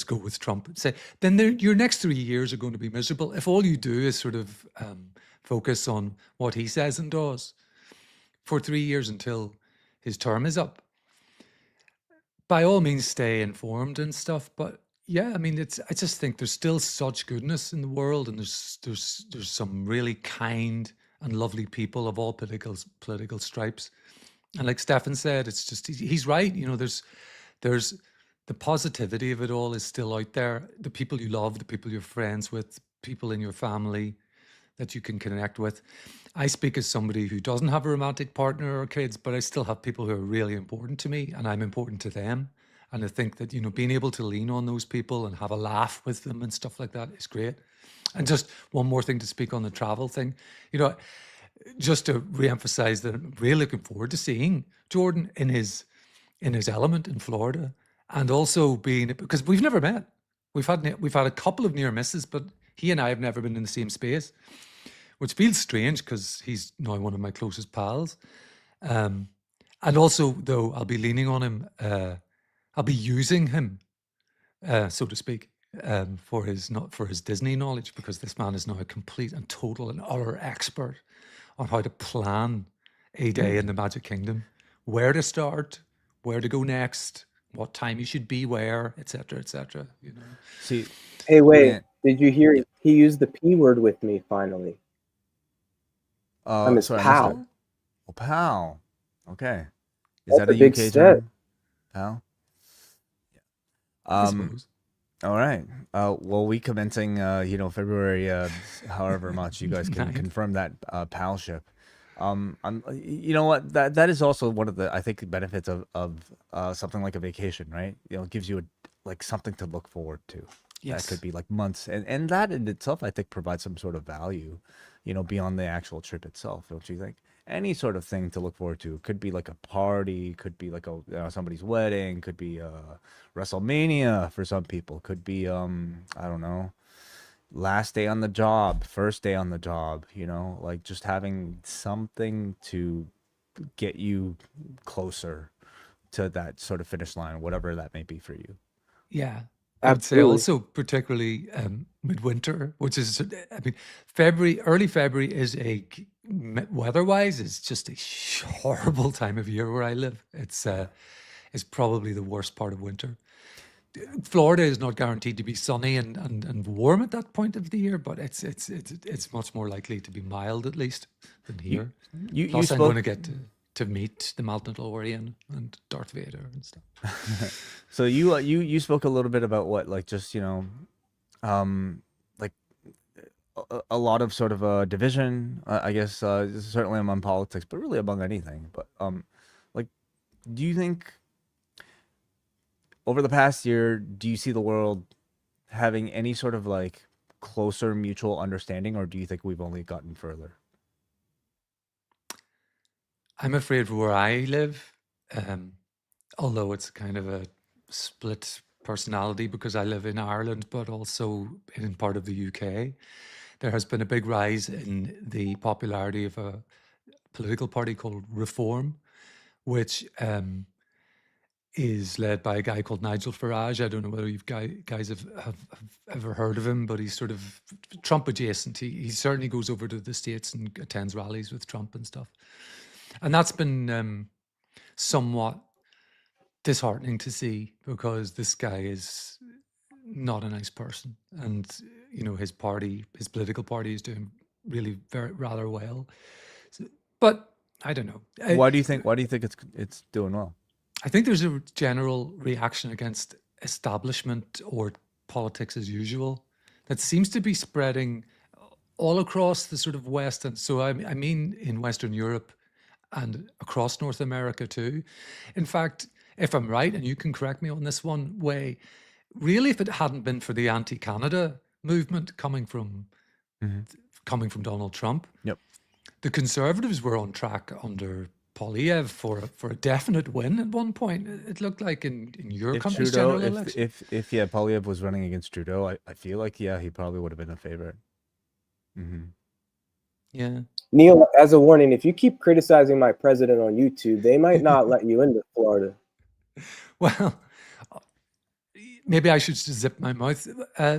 go with Trump. Say then your next 3 years are going to be miserable if all you do is sort of focus on what he says and does for 3 years until his term is up. By all means, stay informed and stuff, but yeah, I mean, I just think there's still such goodness in the world, and there's some really kind and lovely people of all political stripes. And like Stefan said, it's just he's right. You know, there's the positivity of it all is still out there. The people you love, the people you're friends with, people in your family that you can connect with. I speak as somebody who doesn't have a romantic partner or kids, but I still have people who are really important to me, and I'm important to them. And I think that, you know, being able to lean on those people and have a laugh with them and stuff like that is great. And just one more thing to speak on the travel thing, you know, just to reemphasize that I'm really looking forward to seeing Jordan in his element in Florida, and also being, because we've never met. We've had a couple of near misses, but he and I have never been in the same space, which feels strange because he's now one of my closest pals. And also, though, I'll be leaning on him. I'll be using him, so to speak, for his Disney knowledge, because this man is now a complete and total and utter expert on how to plan a day in the Magic Kingdom, where to start, where to go next, what time you should be where, etc., etc. You know. See, Hey, wait, man, did you hear he used the P word with me finally? I'm his sorry, I missed that. pal. Oh, pal. Okay. Is That's that a a big UK step. term? Pal? I suppose. All right. Well, we commencing, February, however much you guys can Ninth. confirm that palship. You know what? That is also one of the, I think, benefits of something like a vacation, right? You know, it gives you like something to look forward to. That Yes. could be like months, and that in itself, I think, provides some sort of value, beyond the actual trip itself. Don't you think? Any sort of thing to look forward to. Could be like a party, could be like somebody's wedding, could be WrestleMania for some people, could be I don't know, last day on the job, first day on the job, like just having something to get you closer to that sort of finish line, whatever that may be for you. Yeah. I would say Absolutely. also particularly midwinter, which is, I mean, early February is weather-wise, is just a horrible time of year where I live. It's probably the worst part of winter. Florida is not guaranteed to be sunny and warm at that point of the year, but it's much more likely to be mild, at least, than here. You Plus, I'm spoke. going to get to meet the Mandalorian and Darth Vader and stuff. So you spoke a little bit about what, like, just like a lot of sort of division, I guess, certainly among politics, but really among anything. But like, do you think over the past year, do you see the world having any sort of like closer mutual understanding, or do you think we've only gotten further? I'm afraid where I live, although it's kind of a split personality because I live in Ireland, but also in part of the UK, there has been a big rise in the popularity of a political party called Reform, which is led by a guy called Nigel Farage. I don't know whether you guys have ever heard of him, but he's sort of Trump adjacent. He certainly goes over to the States and attends rallies with Trump and stuff. And that's been somewhat disheartening to see, because this guy is not a nice person, and his political party is doing really rather well. But I don't know. Why do you think it's doing well? I think there's a general reaction against establishment or politics as usual that seems to be spreading all across the sort of West. And so I mean in Western Europe and across North America too. In fact, if I'm right, and you can correct me on this one, Way, really, if it hadn't been for the anti-Canada movement coming from Donald Trump, Yep. the Conservatives were on track under Polyev for a definite win at one point. It looked like in your If country's Trudeau, general election. if Polyev was running against Trudeau, I feel like he probably would have been a favorite. Yeah. Neil, as a warning, if you keep criticizing my president on YouTube, they might not let you into Florida. Well, maybe I should just zip my mouth,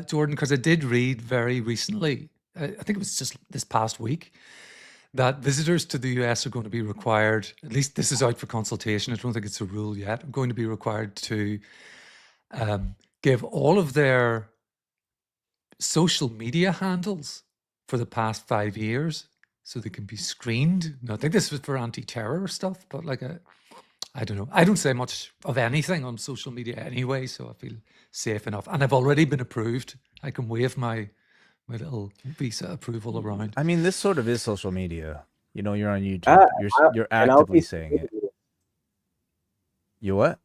Jordan, because I did read very recently, I think it was just this past week, that visitors to the US are going to be required, at least this is out for consultation, I don't think it's a rule yet, are going to be required to give all of their social media handles for the past 5 years. so they can be screened. No, I think this was for anti-terror stuff, but like I don't know. I don't say much of anything on social media anyway, so I feel safe enough. And I've already been approved. I can wave my little visa approval around. I mean, this sort of is social media. You know, you're on YouTube. Uh, You're and I'll actively be saying it. You what?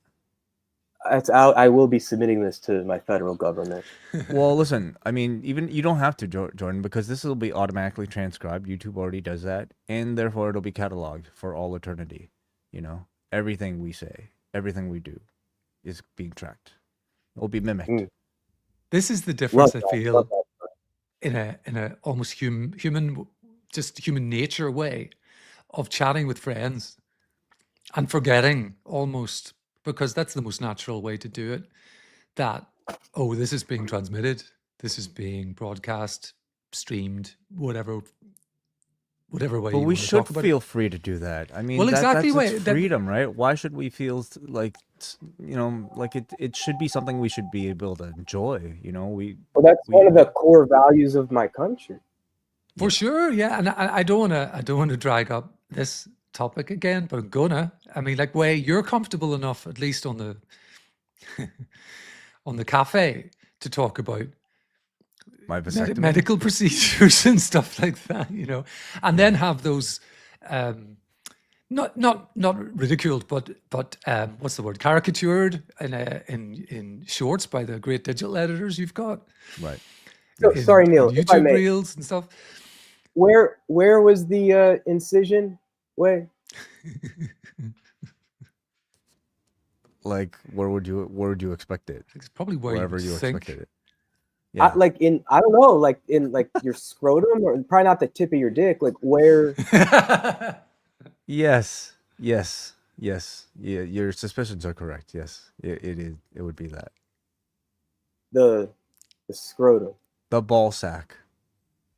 I will be submitting this to my federal government. Well, listen, I mean, even you don't have to, Jordan, because this will be automatically transcribed. YouTube already does that, and therefore it'll be cataloged for all eternity. You know, everything we say, everything we do, is being tracked. It will be mimicked. Mm. This is the difference Love I that, feel love that. in a almost human nature way of chatting with friends and forgetting almost, because that's the most natural way to do it, that, oh, this is being transmitted, this is being broadcast, streamed, whatever way But you we want to should talk about feel it. free to do that. I mean, Well, exactly. that's That, freedom, right? Why should we feel like, you know, like it should be something we should be able to enjoy, you know? Well, that's one of the core values of my country. for sure, yeah. And I don't want to drag up this topic again, but I'm gonna. I mean, like, Wei, you're comfortable enough, at least on the on the cafe, to talk about my vasectomy. medical procedures and stuff like that, you know, and then have those not ridiculed, but what's the word, caricatured in shorts by the great digital editors you've got. Right. So, sorry, Neil, in if I YouTube may. reels and stuff. Where was the incision? Where? Like, where would you expect it? It's probably where Wherever you you think. expected it. Yeah. Like in, I don't know, like in like your scrotum, or probably not the tip of your dick. Like where? Yes. Yeah, your suspicions are correct. Yes, it is. It would be that. The scrotum, The ball sack.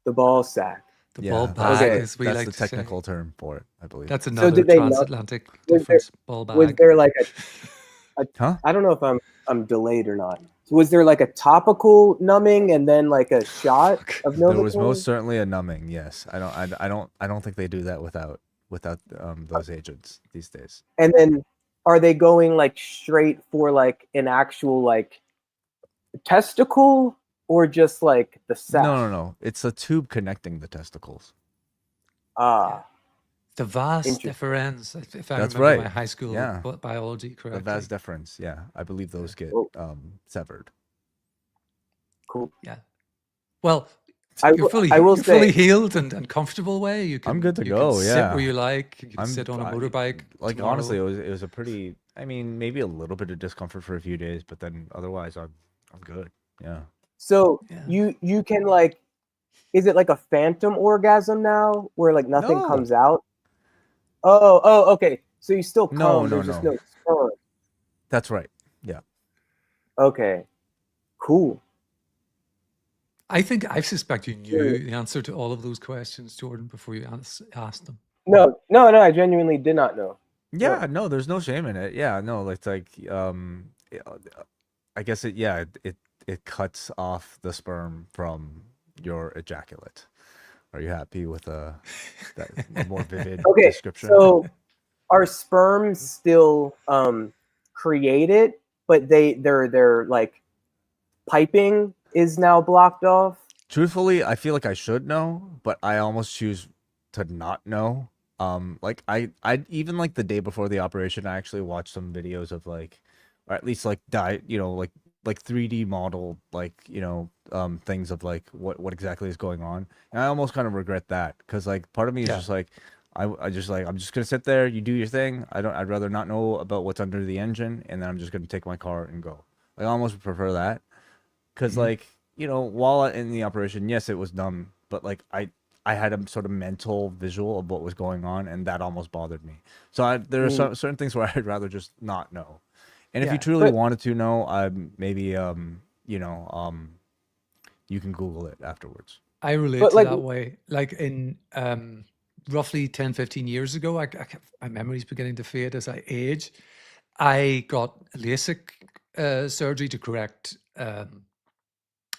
the ball sack. The Yeah, ball that's- bag, Okay. as we That's like the to say. technical term for it, I believe. That's another did they not- transatlantic was there- difference. Ball bag. Was there like a Huh? I don't know if I'm delayed or not. Was there like a topical numbing and then like a shot of There was Novocaine? most certainly a numbing. Yes, I don't think they do that without those agents these days. And then are they going like straight for like an actual like testicle or just like the sac? No. It's a tube connecting the testicles. Ah, The vas Interesting. deferens, if I That's remember my right. high school Yeah. biology The correctly. vas deferens. Yeah, I believe those get Oh. severed. cool. Yeah. Well, I you're will- fully I will you're fully say- healed and comfortable way. You can, I'm good to you go, Can sit yeah. where you like. You can sit on a motorbike. Like tomorrow. honestly, it was a pretty. I mean, maybe a little bit of discomfort for a few days, but then otherwise, I'm good. Yeah. So Yeah. you can like, is it like a phantom orgasm now where like nothing No. comes out? Oh, okay. So you still come. No, There's just no. no sperm. That's right. Yeah. Okay. Cool. I suspect you knew Sure. the answer to all of those questions, Jordan, before you asked them. No, I genuinely did not know. Yeah. No, there's no shame in it. Yeah. No, it's like I guess it cuts off the sperm from your ejaculate. Are you happy with a more vivid Okay, description? so are sperms still created, but they're like piping is now blocked off? Truthfully, I feel like I should know, but I almost choose to not know. Like I even like the day before the operation, I actually watched some videos of like, or at least like like 3D model, like, things of like what exactly is going on. And I almost kind of regret that, because like part of me is Yeah. just like, I'm just gonna sit there, you do your thing. I'd rather not know about what's under the engine, and then I'm just gonna take my car and go. I almost prefer that. Because, like, while in the operation, yes, it was dumb, but, like, I had a sort of mental visual of what was going on, and that almost bothered me. So there are certain things where I'd rather just not know. And if Yeah, you truly but- wanted to know, maybe, you can Google it afterwards. I relate But, to like- that way. Like in roughly 10, 15 years ago, my memory's beginning to fade as I age. I got LASIK surgery to correct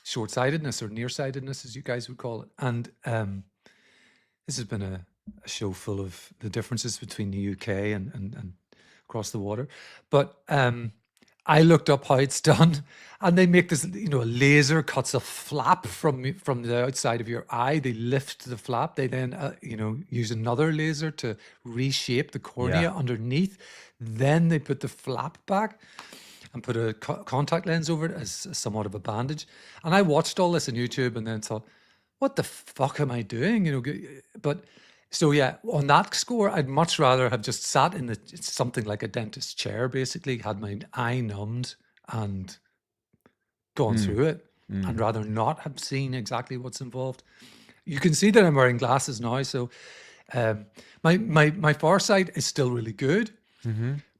short-sightedness or nearsightedness, as you guys would call it. And This has been a show full of the differences between the UK and across the water. But I looked up how it's done, and they make this, a laser cuts a flap from the outside of your eye. They lift the flap. They then, use another laser to reshape the cornea underneath. Then they put the flap back and put a contact lens over it as somewhat of a bandage. And I watched all this on YouTube and then thought, what the fuck am I doing? But so yeah, on that score, I'd much rather have just sat in it's something like a dentist's chair, basically, had my eye numbed and gone through it, and rather not have seen exactly what's involved. You can see that I'm wearing glasses now, so my far sight is still really good.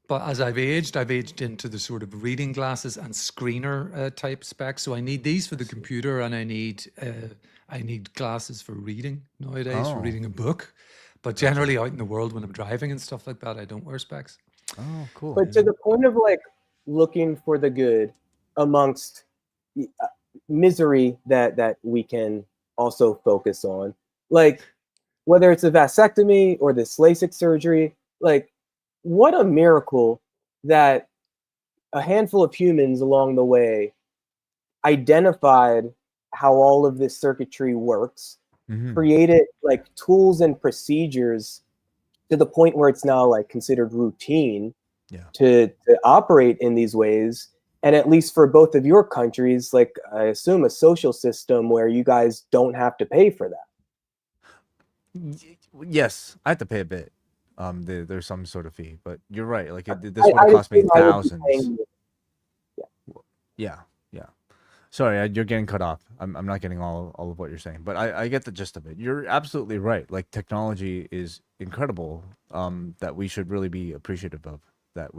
But as I've aged into the sort of reading glasses and screener type specs. So I need these for the computer, and I need glasses for reading nowadays, for reading a book. But generally out in the world when I'm driving and stuff like that, I don't wear specs. Oh, cool. But to the point of like looking for the good amongst misery that we can also focus on, like whether it's a vasectomy or this LASIK surgery, like what a miracle that a handful of humans along the way identified how all of this circuitry works, created like tools and procedures to the point where it's now like considered routine to operate in these ways. And at least for both of your countries, like I assume a social system where you guys don't have to pay for that. Yes, I have to pay a bit. There's some sort of fee, but you're right. Like this would have cost me thousands. Yeah. Sorry, you're getting cut off. I'm not getting all of what you're saying, but I get the gist of it. You're absolutely right. Like technology is incredible. That we should really be appreciative of. That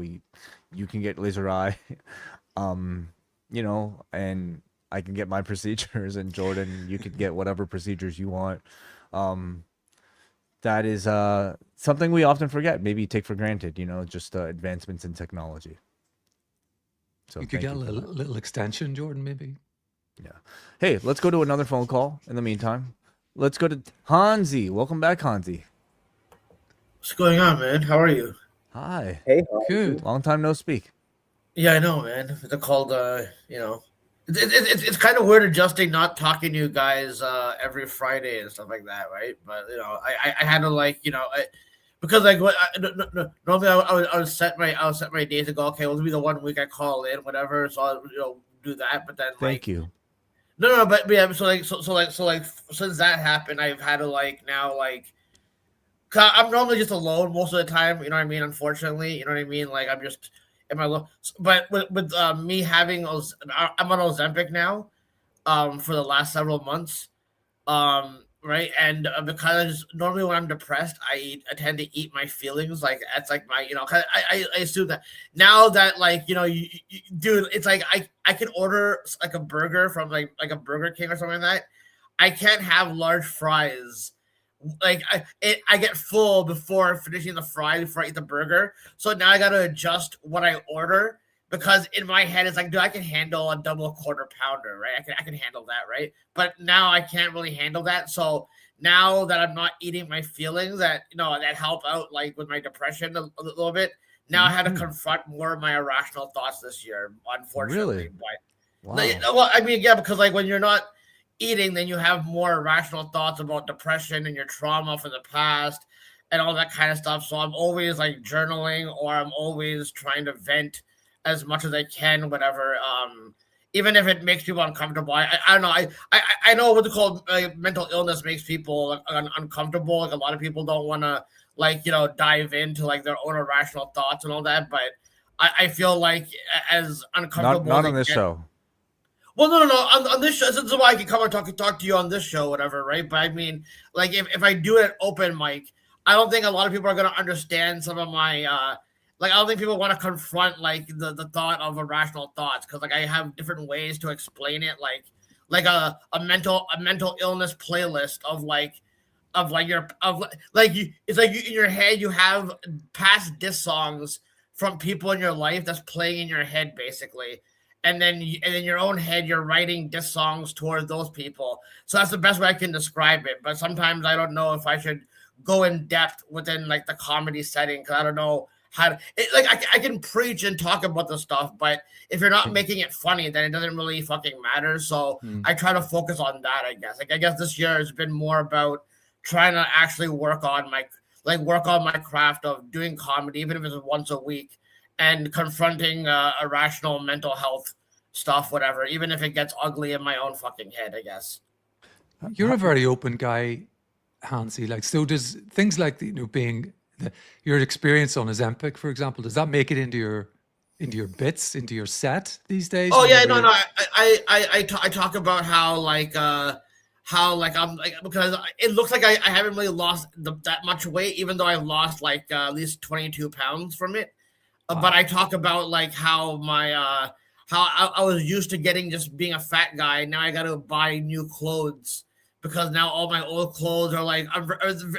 you can get laser eye, and I can get my procedures, and Jordan, you could get whatever procedures you want. That is something we often forget, maybe take for granted. Just advancements in technology. So you could get a little extension, Jordan, maybe. Yeah. Hey, let's go to another phone call in the meantime. Let's go to Hansi. Welcome back, Hansi. What's going on, man? How are you? Hi. Hey, Good. Long time no speak. Yeah, I know, man. They're called, it's kind of weird adjusting, not talking to you guys every Friday and stuff like that, right? But I had to because like normally I would set my days to go. Okay, well, it'll be the 1 week I call in, whatever. So I'll do that. But then Thank you. No, but yeah. So since that happened, I've had to now. I'm normally just alone most of the time. You know what I mean? Unfortunately, you know what I mean. Like I'm just in my but with me having I'm on Ozempic now, for the last several months, right? And because normally when I'm depressed, I tend to eat my feelings. Like that's like my I assume that now that dude, it's like I can order like a burger from like a Burger King or something like that. I can't have large fries. Like I get full before finishing the fry before I eat the burger. So now I got to adjust what I order because in my head it's like, dude, I can handle a double quarter pounder, right? I can handle that, right? But now I can't really handle that. So now that I'm not eating my feelings that that help out like with my depression a little bit. Now I had to confront more of my irrational thoughts this year, unfortunately. Really? But, well, I mean, yeah, because like when you're not eating, then you have more irrational thoughts about depression and your trauma from the past and all that kind of stuff. So I'm always like journaling, or I'm always trying to vent as much as I can, whatever. Even if it makes people uncomfortable. I don't know. I know what they call mental illness makes people uncomfortable. Like a lot of people don't want to dive into like their own irrational thoughts and all that. But I feel like as uncomfortable. Not on this show. Well, no. On this show, this is why I can come and talk to you on this show, whatever, right? But I mean, like, if I do it open mic, I don't think a lot of people are going to understand some of my, I don't think people want to confront, like, the thought of irrational thoughts, because, like, I have different ways to explain it, like a mental illness playlist it's like in your head, you have past diss songs from people in your life that's playing in your head, basically. and then in your own head you're writing diss songs towards those people. So that's the best way I can describe it. But sometimes I don't know if I should go in depth within like the comedy setting, because I don't know how to, I can preach and talk about the stuff, but if you're not making it funny, then it doesn't really fucking matter. So I try to focus on that, I guess. Like I guess this year has been more about trying to actually work on my craft of doing comedy, even if it's once a week, and confronting irrational mental health stuff, whatever, even if it gets ugly in my own fucking head, I guess. You're a very open guy, Hansi. Like, so does things like being your experience on Ozempic, for example, does that make it into your bits, into your set these days? Oh yeah, no. I talk about how I'm like, because it looks like I haven't really lost that much weight, even though I lost like at least 22 pounds from it. Wow. But I talk about like how my how I was used to just being a fat guy. Now I got to buy new clothes because now all my old clothes are like,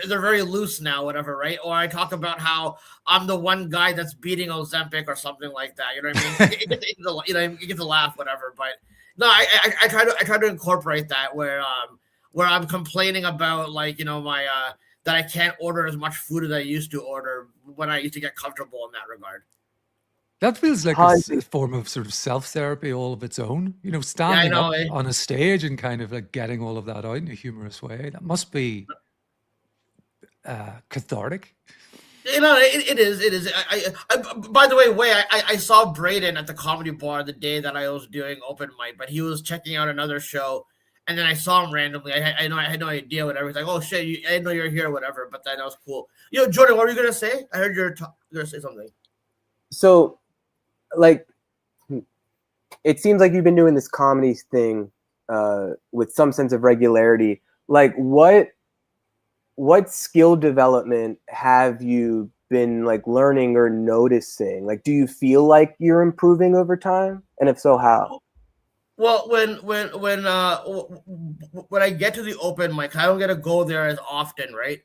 they're very loose now, whatever, right? Or I talk about how I'm the one guy that's beating Ozempic or something like that. You know what I mean? You get to laugh, whatever. But no, I try to incorporate that where I'm complaining about like my that I can't order as much food as I used to order when I used to get comfortable in that regard. That feels like a form of sort of self-therapy all of its own, standing up on a stage and kind of like getting all of that out in a humorous way. That must be cathartic. It is. I by the way, I saw Braden at the comedy bar the day that I was doing open mic, but he was checking out another show, and then I saw him randomly. I had no idea, whatever. He's like, oh shit, I didn't know you're here, whatever. But that was cool. Jordan, what were you gonna say? I heard you're gonna say something. So, like, it seems like you've been doing this comedy thing with some sense of regularity. Like, what skill development have you been like learning or noticing? Like, do you feel like you're improving over time? And if so, how? Well, when I get to the open mic, I don't get to go there as often, right?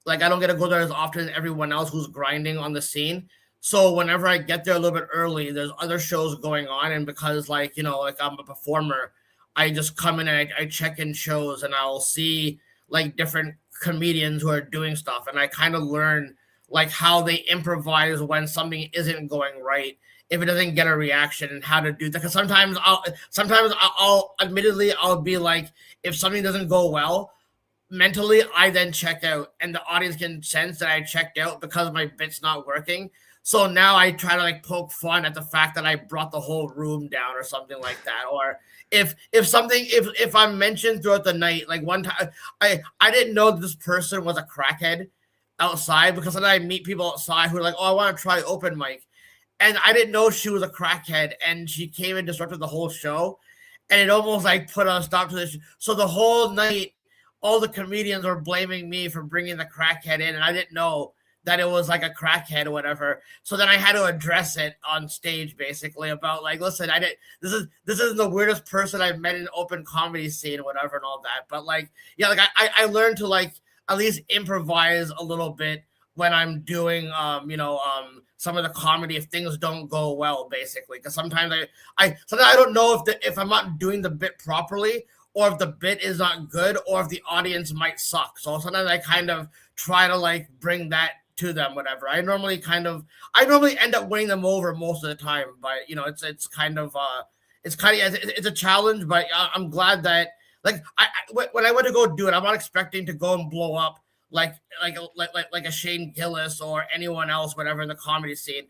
Like I don't get to go there as often as everyone else who's grinding on the scene. So whenever I get there a little bit early, there's other shows going on, and because like I'm a performer, I just come in and I check in shows, and I'll see like different comedians who are doing stuff, and I kind of learn like how they improvise when something isn't going right, if it doesn't get a reaction, and how to do that. Because sometimes I'll admittedly I'll be like, if something doesn't go well, mentally I then check out, and the audience can sense that I checked out because my bit's not working. So now I try to like poke fun at the fact that I brought the whole room down or something like that. Or if I'm mentioned throughout the night, like one time I didn't know this person was a crackhead outside, because then I meet people outside who are like, oh, I want to try open mic. And I didn't know she was a crackhead, and she came and disrupted the whole show. And it almost like put a stop to this. So the whole night, all the comedians were blaming me for bringing the crackhead in, and I didn't know that it was like a crackhead or whatever. So then I had to address it on stage, basically, about like, listen, this is the weirdest person I've met in open comedy scene or whatever and all that. But like, yeah, like I learned to like at least improvise a little bit when I'm doing some of the comedy if things don't go well, basically. Because sometimes I don't know if I'm not doing the bit properly, or if the bit is not good, or if the audience might suck. So sometimes I kind of try to like bring that to them, whatever. I normally end up winning them over most of the time, but it's kind of it's a challenge. But I'm glad that like when I went to go do it, I'm not expecting to go and blow up like a Shane Gillis or anyone else, whatever, in the comedy scene.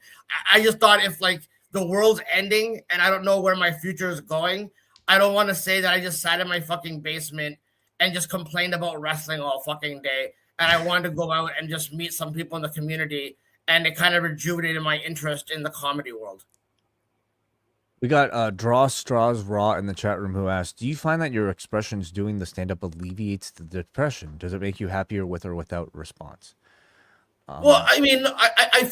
I just thought if like the world's ending and I don't know where my future is going, I don't want to say that I just sat in my fucking basement and just complained about wrestling all fucking day. And I wanted to go out and just meet some people in the community, and it kind of rejuvenated my interest in the comedy world. We got Draw Straws Raw in the chat room who asked, do you find that your expressions doing the stand-up alleviates the depression? Does it make you happier with or without response? Well, I mean, I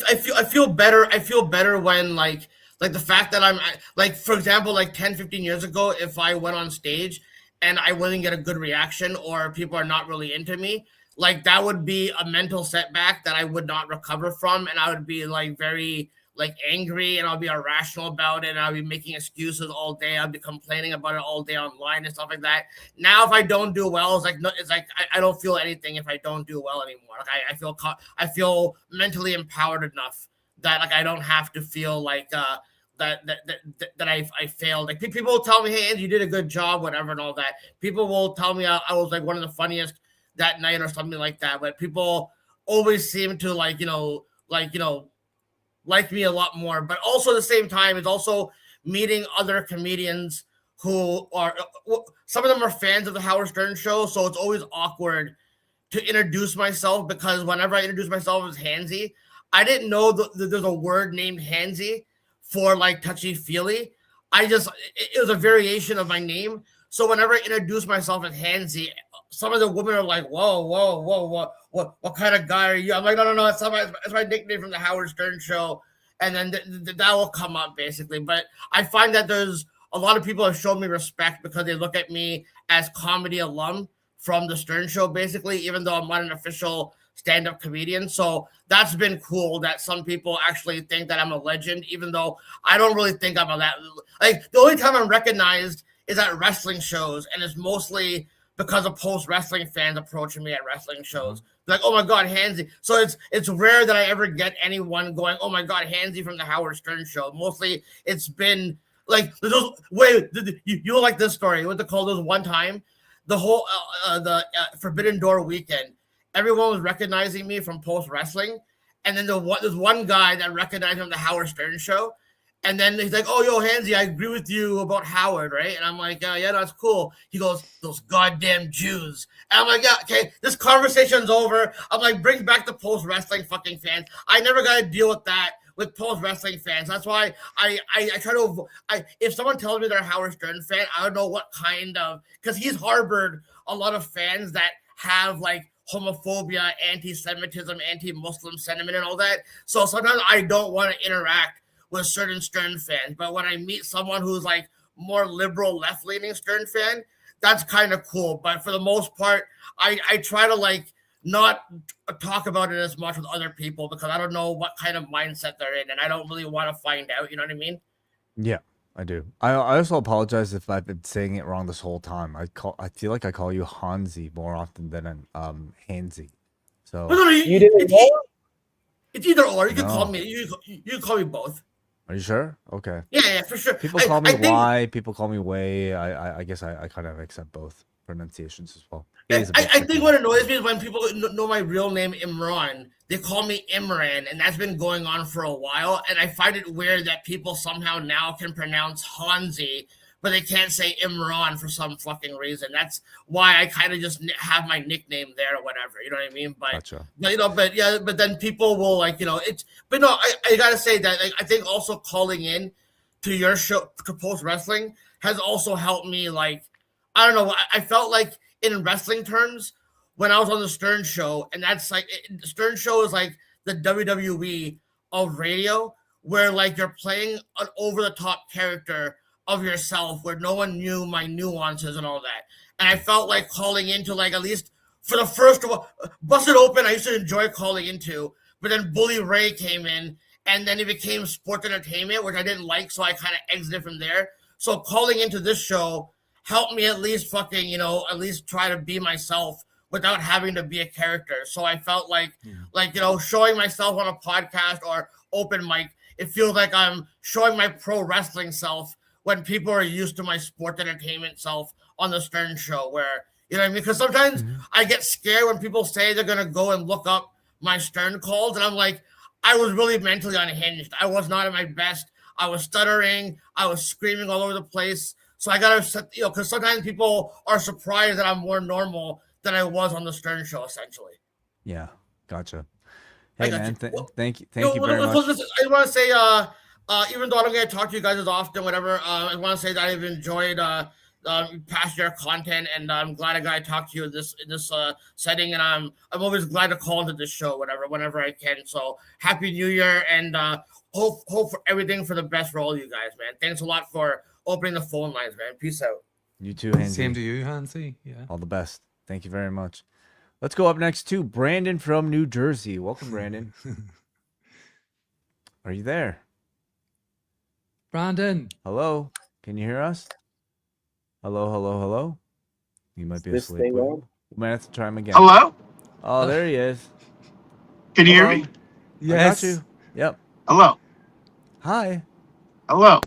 feel better. I feel better when like the fact that I'm like, for example, like 10, 15 years ago, if I went on stage and I wouldn't get a good reaction, or people are not really into me, like that would be a mental setback that I would not recover from. And I would be like very like angry and I'll be irrational about it and I'll be making excuses all day. I'll be complaining about it all day online and stuff like that. Now, if I don't do well, it's like I don't feel anything if I don't do well anymore. Like I feel mentally empowered enough that like I don't have to feel like that I failed. Like people will tell me, hey, Andy, you did a good job, whatever, and all that. People will tell me I was like one of the funniest that night or something like that. But people always seem to like me a lot more. But also at the same time, it's also meeting other comedians who are some of them are fans of the Howard Stern show, so it's always awkward to introduce myself because whenever I introduce myself as Hansy, I didn't know that there's a word named Hansy for like touchy feely. It was a variation of my name. So whenever I introduce myself as Hansy, some of the women are like, whoa, what kind of guy are you? I'm like, no, it's my nickname from the Howard Stern show. And then that will come up basically. But I find that there's a lot of people have shown me respect because they look at me as comedy alum from the Stern show, basically, even though I'm not an official stand-up comedian. So that's been cool that some people actually think that I'm a legend, even though I don't really think I'm that. Like the only time I'm recognized is at wrestling shows, and it's mostly because of post-wrestling fans approaching me at wrestling shows. Like, oh my God, Hansy. So it's rare that I ever get anyone going, oh my God, Hansy from the Howard Stern show. Mostly it's been like, you'll like this story. What they call those one time, the whole Forbidden Door weekend. Everyone was recognizing me from post-wrestling. And then there's one guy that recognized me from the Howard Stern show. And then he's like, oh, yo, Hansy, I agree with you about Howard, right? And I'm like, yeah, that's cool. He goes, those goddamn Jews. And I'm like, yeah, okay, this conversation's over. I'm like, bring back the post-wrestling fucking fans. I never got to deal with that with post-wrestling fans. That's why I try to if someone tells me they're a Howard Stern fan, I don't know what kind of, because he's harbored a lot of fans that have like homophobia, anti-Semitism, anti-Muslim sentiment and all that. So sometimes I don't want to interact with certain Stern fans. But when I meet someone who's like more liberal, left-leaning Stern fan, that's kind of cool. But for the most part, I try to like not talk about it as much with other people because I don't know what kind of mindset they're in and I don't really want to find out. You know what I mean? Yeah, I do. I also apologize if I've been saying it wrong this whole time. I feel like I call you Hansi more often than Hansy. So No, You didn't know? it's either or. You can No. call me. You can call me both. are you sure? Okay. Yeah, for sure. People call me I think- Y. People call me Way. I guess I kind of accept both pronunciations as well. It is a bit I think tricky. what annoys me is when people know my real name Imran, they call me Imran, and that's been going on for a while. And I find it weird that people somehow now can pronounce Hanzi, but they can't say Imran for some fucking reason. That's why I kind of just have my nickname there or whatever. You know what I mean? But Gotcha. but then people will like it's. But no, I gotta say that like, I think also calling in to your show to Post Wrestling has also helped me. Like I don't know, I felt like in wrestling terms when I was on the Stern show, and that's like Stern show is like the WWE of radio, where like you're playing an over the top character of yourself, where no one knew my nuances and all that. And I felt like calling into like at least for the first Busted Open, I used to enjoy calling into, but then Bully Ray came in, and then it became sports entertainment, which I didn't like, so I kind of exited from there. So calling into this show helped me at least fucking, at least try to be myself without having to be a character. So I felt like, showing myself on a podcast or open mic, it feels like I'm showing my pro wrestling self when people are used to my sport entertainment self on the Stern show where, you know what I mean? Because sometimes I get scared when people say they're going to go and look up my Stern calls. And I'm like, I was really mentally unhinged. I was not at my best. I was stuttering. I was screaming all over the place. So I got to, because sometimes people are surprised that I'm more normal than I was on the Stern show, essentially. Yeah. Gotcha. I Hey got man, you. thank you very much. I want to say, even though I don't get to talk to you guys as often, whatever, I want to say that I've enjoyed past year content, and I'm glad I got to talk to you in this setting, and I'm always glad to call into this show, whenever I can. So happy New Year, and hope for everything for the best for all you guys, man. Thanks a lot for opening the phone lines, man. Peace out. You too, Hansy. Same to you, Hansi. Yeah. All the best. Thank you very much. Let's go up next to Brandon from New Jersey. Welcome, Brandon. Are you there? Brandon. Hello? Can you hear us? Hello, hello, hello? You might be This asleep. thing on? We might have to try him again. Hello? Oh, there he is. Can you hear Hello? me? I got Yes. you. Yep. Hello? Hi. Hello?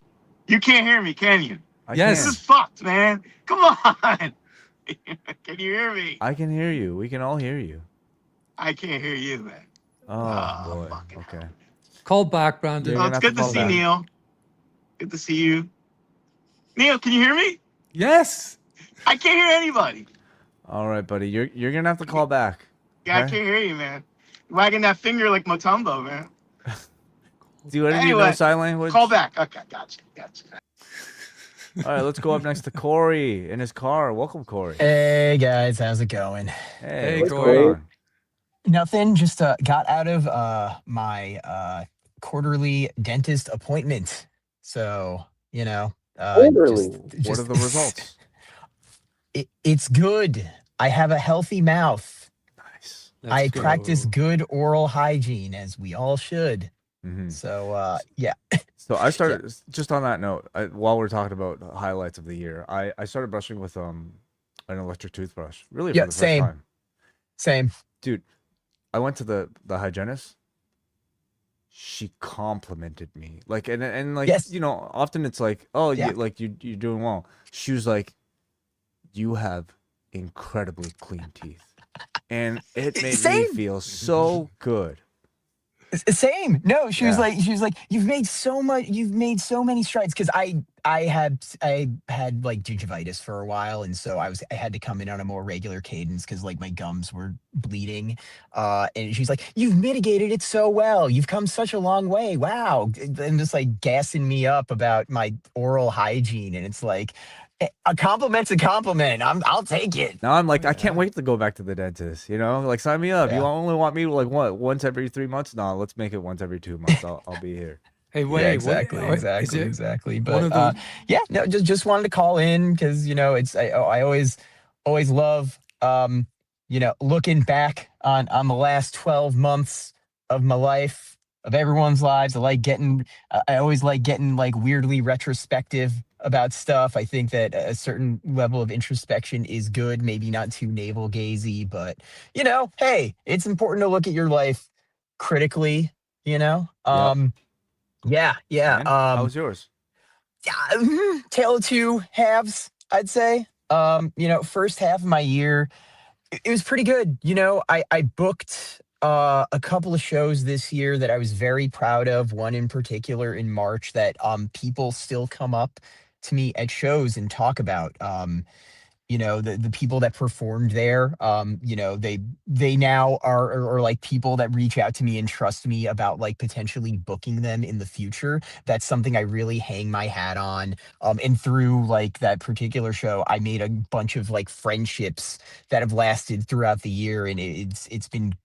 You can't hear me, can you? I Yes. This is can. fucked, man. Come on. Can you hear me? I can hear you. We can all hear you. I can't hear you, man. Oh, Oh, boy. fucking hell. Okay. Call back, You're Brandon. Oh, gonna it's have to good to call see back. Neil. Good to see you. Neil, can you hear me? Yes. I can't hear anybody. All right, buddy. You're gonna have to call back. Yeah, I Okay? can't hear you, man. Wagging that finger like Motumbo, man. Do any of you know Anyway, sign language? call back. Okay, gotcha. All right, let's go up next to Corey in his car. Welcome, Corey. Hey guys, how's it going? Hey, Hey, what's Corey. going on? Nothing, just got out of my quarterly dentist appointment. So, Orderly. What are the results? It's good. I have a healthy mouth. Nice. I Let's practice go. good oral hygiene, as we all should. Mm-hmm. So, yeah. So I started just on that note. While we're talking about the highlights of the year, I started brushing with an electric toothbrush. Really Yeah, for the first same. time, Same. dude. I went to the hygienist. She complimented me, like, and like, Yes. often it's like, oh, Yeah. you're doing well. She was like, you have incredibly clean teeth, and it made me Same. feel so good. Same. No, she was Yeah. like, you've made so many strides. Cause I had like gingivitis for a while. And so I had to come in on a more regular cadence cause like my gums were bleeding. And she's like, you've mitigated it so well. You've come such a long way. Wow. And just like gassing me up about my oral hygiene. And it's like, a compliment's a compliment. I'll take it. Now I'm like, I can't wait to go back to the dentist. Like, sign me up. You Yeah. only want me like what, once every 3 months? No, let's make it once every 2 months. I'll be here. Hey, Yeah, Wai, exactly, what is it? exactly. One But of those. yeah, no, just wanted to call in because it's I always love looking back on the last 12 months of my life, of everyone's lives. I always like getting like weirdly retrospective about stuff. I think that a certain level of introspection is good, maybe not too navel gazy, but hey, it's important to look at your life critically. Yep. Yeah. And how was yours? Tale of two halves, I'd say. First half of my year, it was pretty good. I booked a couple of shows this year that I was very proud of. One in particular in March that people still come up to me at shows and talk about. The people that performed there, they now are like people that reach out to me and trust me about like potentially booking them in the future. That's something I really hang my hat on. And through like that particular show, I made a bunch of like friendships that have lasted throughout the year, and it's been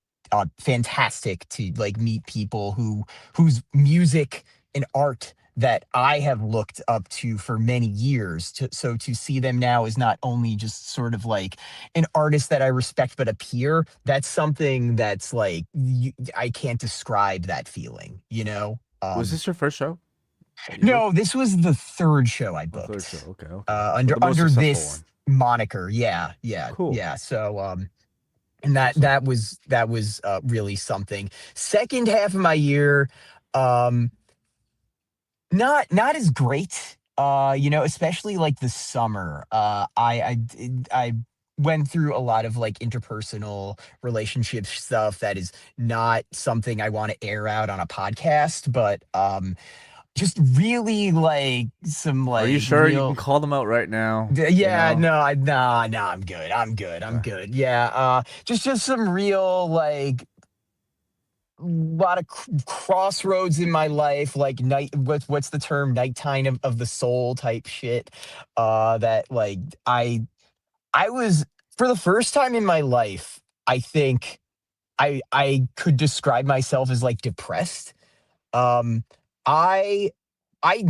fantastic to like meet people whose music and art that I have looked up to for many years. So to see them now is not only just sort of like an artist that I respect, but a peer. That's something that's like I can't describe that feeling. Was this your first show? No, this was the third show I The booked. third show. Okay. Under the most successful this moniker. Yeah. Cool. Yeah. So and that was really something. Second half of my year, not as great. Especially like the summer. I went through a lot of like interpersonal relationship stuff that is not something I want to air out on a podcast, but just really like some like Are you sure you real can call them out right now? yeah, You know? no, I'm good. I'm good. Yeah, just some real like lot of crossroads in my life, like what's the term, nighttime of the soul type shit. That like I was, for the first time in my life, I think I could describe myself as like depressed. Um, I I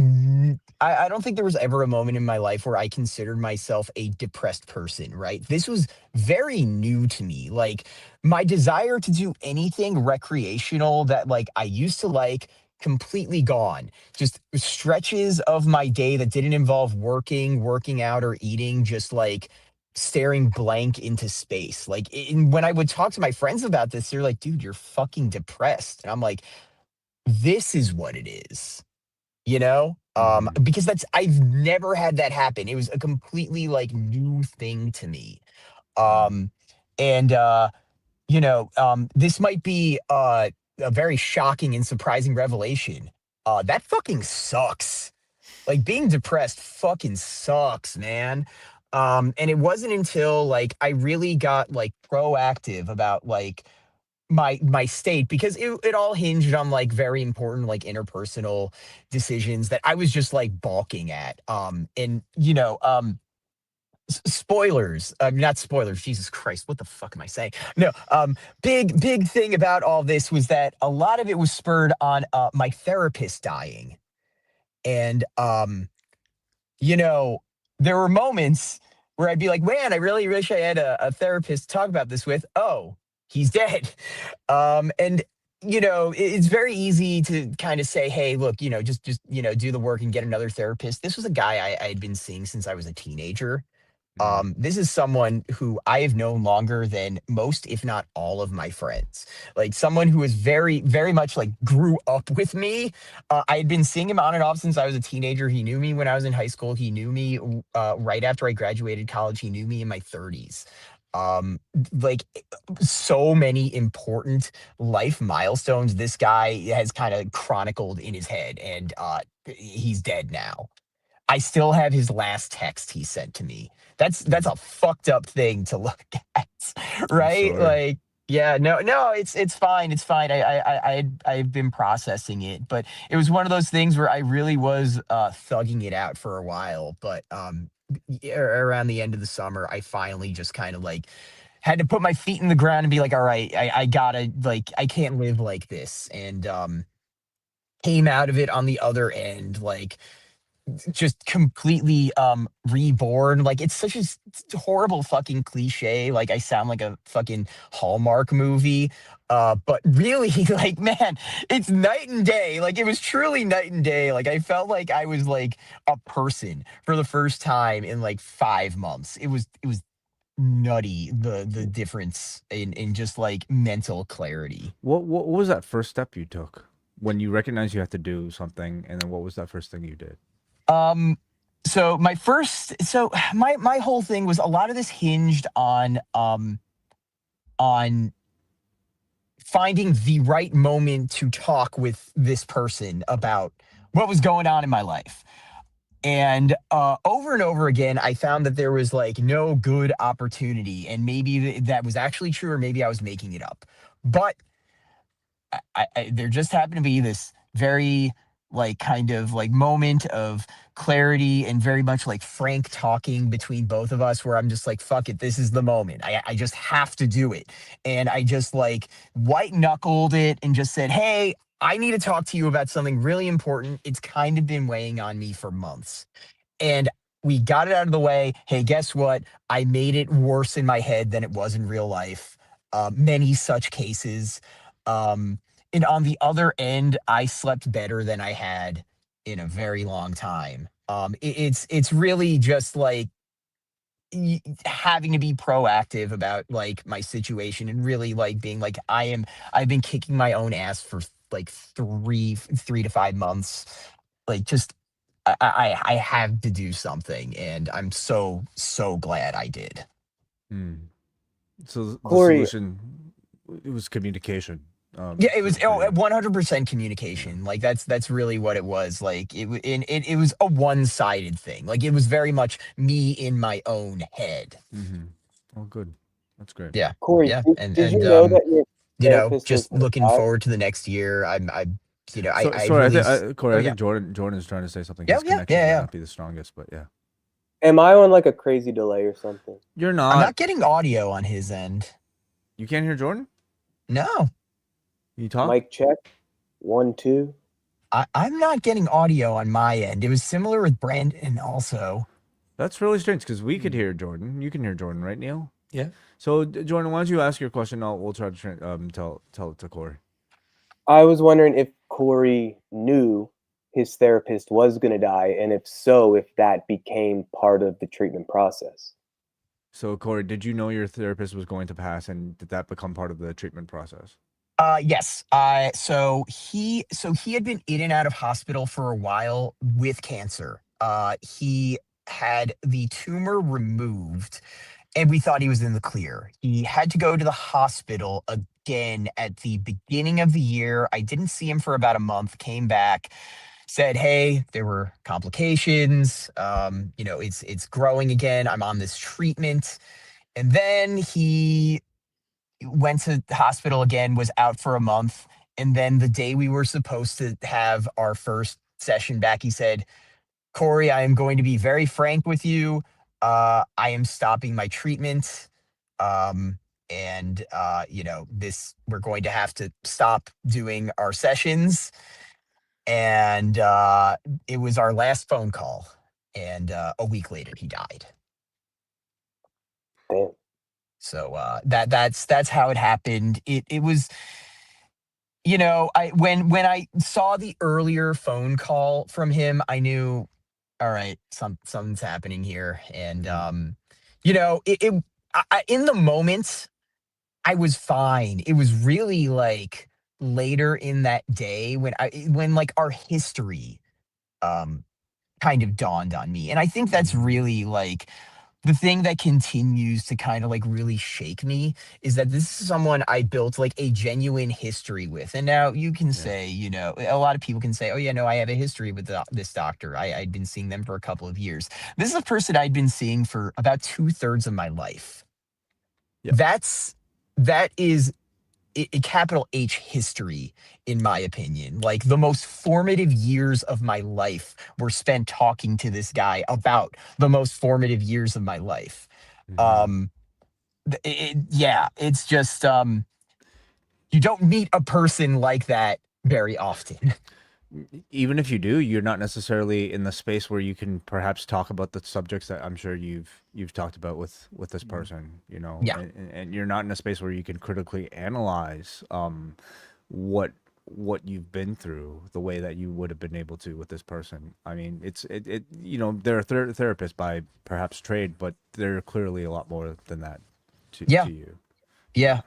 I don't think there was ever a moment in my life where I considered myself a depressed person, right? This was very new to me. Like my desire to do anything recreational that like I used to like completely gone. Just stretches of my day that didn't involve working out, or eating, just like staring blank into space. Like when I would talk to my friends about this, they're like, dude, you're fucking depressed. And I'm like, this is what it is, you know? Because I've never had that happen. It was a completely like new thing to me. And this might be a very shocking and surprising revelation. That fucking sucks. Like being depressed fucking sucks, man. And it wasn't until like I really got like proactive about like my state, because it all hinged on like very important like interpersonal decisions that I was just like balking at. And spoilers, not spoilers, Jesus Christ, what the fuck am I saying? No, big thing about all this was that a lot of it was spurred on my therapist dying. And there were moments where I'd be like, man, I really wish I had a therapist to talk about this with. Oh, he's dead. And it's very easy to kind of say, hey, look, just do the work and get another therapist. This was a guy I had been seeing since I was a teenager. This is someone who I have known longer than most, if not all of my friends. Like someone who is very, very much like grew up with me. I had been seeing him on and off since I was a teenager. He knew me when I was in high school. He knew me right after I graduated college. He knew me in my 30s. Like so many important life milestones this guy has kind of chronicled in his head, and he's dead now. I still have his last text he sent to me. That's a fucked up thing to look at, right? sorry. Like, yeah, no, it's fine, it's fine. I've been processing it, but it was one of those things where I really was thugging it out for a while. But around the end of the summer, I finally just kind of like had to put my feet in the ground and be like, all right, I gotta, like, I can't live like this, and came out of it on the other end, like just completely reborn. Like it's such a horrible fucking cliche, like I sound like a fucking Hallmark movie, but really, like, man, it's night and day. Like it was truly night and day. Like I felt like I was like a person for the first time in like 5 months. It was nutty, the difference in just like mental clarity. What was that first step you took when you recognized you had to do something, and then what was that first thing you did? So my whole thing was, a lot of this hinged on finding the right moment to talk with this person about what was going on in my life. And over and over again, I found that there was like no good opportunity, and maybe that was actually true, or maybe I was making it up. But there just happened to be this very like kind of like moment of clarity and very much like frank talking between both of us, where I'm just like, fuck it, this is the moment. I just have to do it. And I just like white knuckled it and just said, hey, I need to talk to you about something really important. It's kind of been weighing on me for months. And we got it out of the way. Hey, guess what? I made it worse in my head than it was in real life. Many such cases. And on the other end, I slept better than I had in a very long time. It's really just like having to be proactive about like my situation, and really like being like, I've been kicking my own ass for like 3 to 5 months. Like just I have to do something, and I'm so glad I did. So the Corey- solution, it was communication. Yeah, it was for you. 100% communication. Like that's really what it was. Like it was a one-sided thing. Like it was very much me in my own head. Oh, good. That's great. Yeah, Corey, yeah, did you know that your you know, therapist just was looking out? forward to the next year. I Sorry, really Corey, oh, I yeah. think Jordan's trying to say something. Yeah, His yeah, connection yeah, might yeah. not be the strongest, but yeah. Am I on like a crazy delay or something? You're I'm not. not getting audio on his end. You can't hear Jordan? No, You talk? Mic check. 1, 2. I'm not getting audio on my end. It was similar with Brandon also. That's really strange because we could hear Jordan. You can hear Jordan, right, Neil? Yeah. So, Jordan, why don't you ask your question? We'll try to tell it to Corey. I was wondering if Corey knew his therapist was going to die, and if so, if that became part of the treatment process. So, Corey, did you know your therapist was going to pass, and did that become part of the treatment process? Yes. So he had been in and out of hospital for a while with cancer. He had the tumor removed, and we thought he was in the clear. He had to go to the hospital again at the beginning of the year. I didn't see him for about a month. Came back, said, "Hey, there were complications. It's growing again. I'm on this treatment." And then he went to the hospital again, was out for a month. And then the day we were supposed to have our first session back, he said, "Corey, I am going to be very frank with you. I am stopping my treatment. This, we're going to have to stop doing our sessions." And it was our last phone call. And a week later, he died. Damn. So that's how it happened. It was, I when I saw the earlier phone call from him, I knew, all right, something's happening here. And in the moment, I was fine. It was really like later in that day when like our history um kind of dawned on me. And I think that's really like the thing that continues to kind of like really shake me, is that this is someone I built like a genuine history with. And now you can say, a lot of people can say, "Oh yeah, no, I have a history with this doctor. I'd been seeing them for a couple of years." This is a person I'd been seeing for about 2/3 of my life. Yep. That is a capital H history, in my opinion. Like, the most formative years of my life were spent talking to this guy about the most formative years of my life. Mhm. It's just you don't meet a person like that very often. Even if you do, you're not necessarily in the space where you can perhaps talk about the subjects that I'm sure you've talked about with this person, Yeah. and you're not in a space where you can critically analyze what you've been through the way that you would have been able to with this person. I mean, they're therapists by perhaps trade, but they're clearly a lot more than that Yeah. to you. Yeah.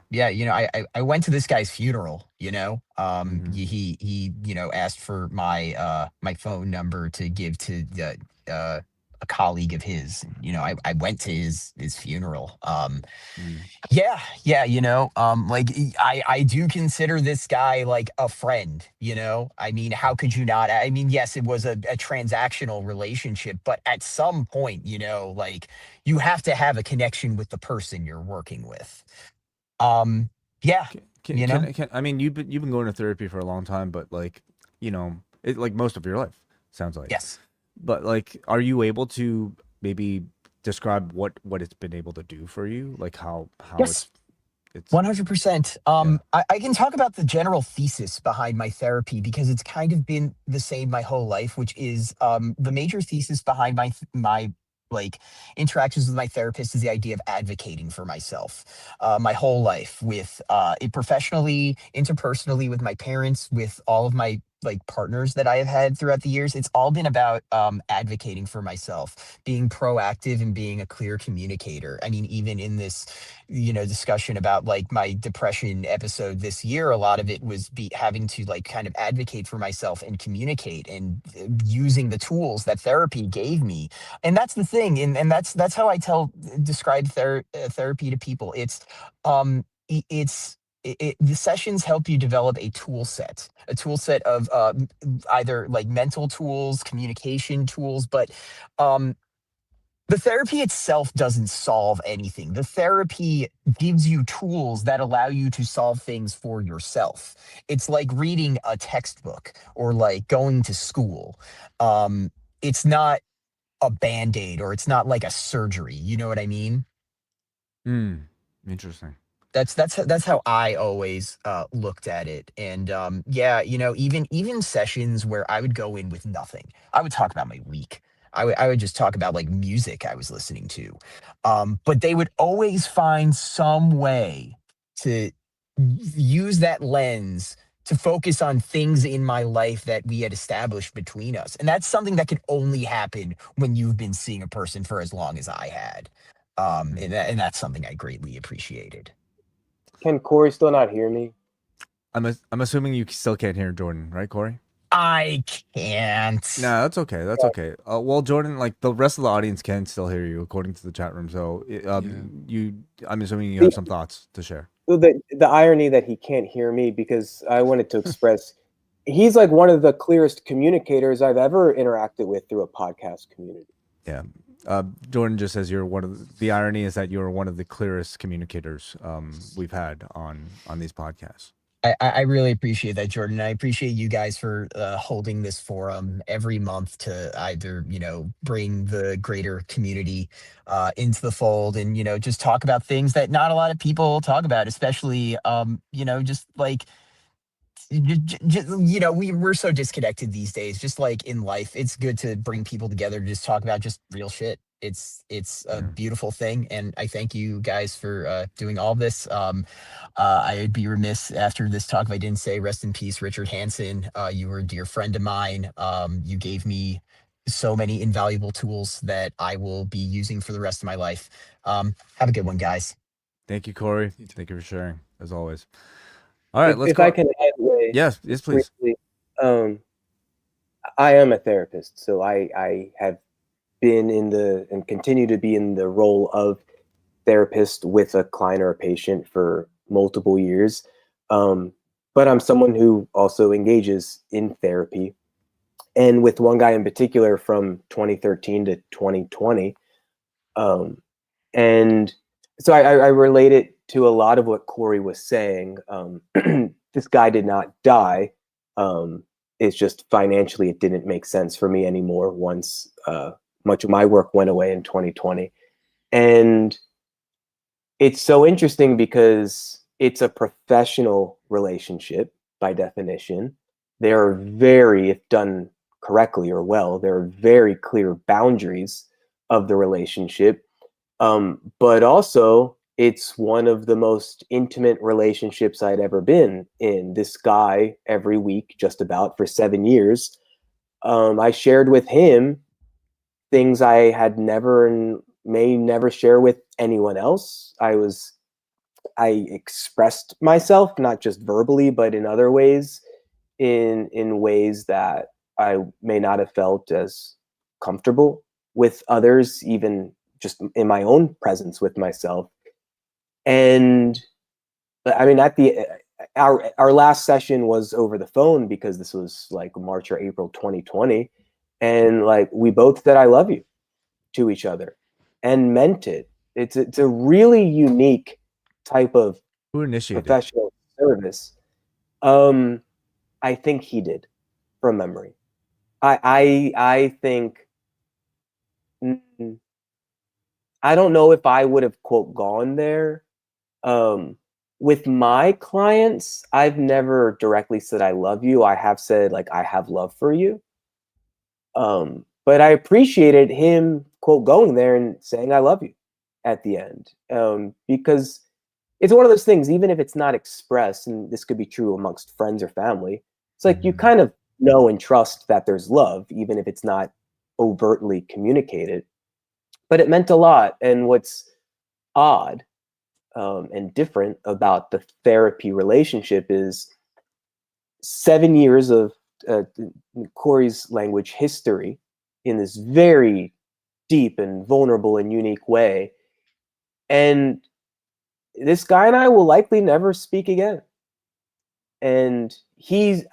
I went to this guy's funeral. Mhm. He asked for my phone number to give to a colleague of his. I went to his funeral. Mm. Yeah. I do consider this guy like a friend. I mean, how could you not? I mean, yes, it was a transactional relationship, but at some point, like, you have to have a connection with the person you're working with. Um, yeah, you know? I mean, you've been going to therapy for a long time, but like, like most of your life sounds like. Yes. But like, are you able to maybe describe what it's been able to do for you? Like how Yes. it's 100%. yeah. I can talk about the general thesis behind my therapy, because it's kind of been the same my whole life, which is the major thesis behind my like interactions with my therapist is the idea of advocating for myself. My whole life, with it professionally, interpersonally, with my parents, with all of my like partners that I have had throughout the years, it's all been about advocating for myself, being proactive and being a clear communicator. I mean, even in this discussion about like my depression episode this year, a lot of it was having to like kind of advocate for myself and communicate, and using the tools that therapy gave me. And that's the thing, and that's how I describe therapy to people. The sessions help you develop a tool set of either like mental tools, communication tools, but um the therapy itself doesn't solve anything. The therapy gives you tools that allow you to solve things for yourself. It's like reading a textbook or like going to school. It's not a band-aid, or it's not like a surgery. You know what I mean? Interesting. That's how I always looked at it. And yeah, even sessions where I would go in with nothing, I would talk about my week. I would just talk about like music I was listening to, but they would always find some way to use that lens to focus on things in my life that we had established between us. And that's something that can only happen when you've been seeing a person for as long as I had. And that's something I greatly appreciated. Can Corey still not hear me? I'm assuming you still can't hear Jordan, right, Corey? I can't. No, that's okay. That's okay. Well, Jordan, like the rest of the audience can still hear you according to the chat room. So, I'm assuming you have some thoughts to share. The irony that he can't hear me, because I wanted to express, he's like one of the clearest communicators I've ever interacted with through a podcast community. Yeah. Jordan just says the irony is that you're one of the clearest communicators we've had on these podcasts. I really appreciate that, Jordan. I appreciate you guys for holding this forum every month to either, bring the greater community into the fold and, just talk about things that not a lot of people talk about, especially, just like, we're so disconnected these days, just like in life. It's good to bring people together to just talk about just real shit. It's a beautiful thing, and I thank you guys for doing all this. I'd be remiss after this talk if I didn't say rest in peace, Richard Hansen. You were a dear friend of mine. You gave me so many invaluable tools that I will be using for the rest of my life. Have a good one, guys. Thank you, Corey. Thank you for sharing, as always. All right, let's if go. I can add, yes, please. Briefly, I am a therapist, so I have been and continue to be in the role of therapist with a client or a patient for multiple years. But I'm someone who also engages in therapy, and with one guy in particular from 2013 to 2020. And so I relate it to a lot of what Corey was saying. This guy did not die. It's just financially, it didn't make sense for me anymore once much of my work went away in 2020. And it's so interesting because it's a professional relationship by definition. There are if done correctly or well, there are very clear boundaries of the relationship. But also, it's one of the most intimate relationships I'd ever been in. This guy, every week, just about for 7 years, I shared with him things I had never and may never share with anyone else. I expressed myself, not just verbally, but in other ways, in ways that I may not have felt as comfortable with others, even just in my own presence with myself. And I mean, our last session was over the phone because this was like March or April 2020, and like we both said I love you to each other and meant it. It's a really unique type of Who initiated professional service. I think he did, from memory. I think. I don't know if I would have, quote, gone there. With my clients, I've never directly said I love you. I have said, like, I have love for you. But I appreciated him, quote, going there and saying I love you at the end. Because it's one of those things, even if it's not expressed, and this could be true amongst friends or family, it's like you kind of know and trust that there's love, even if it's not overtly communicated. But it meant a lot. And what's odd and different about the therapy relationship is 7 years of Corey's language history in this very deep and vulnerable and unique way. And this guy and I will likely never speak again. And he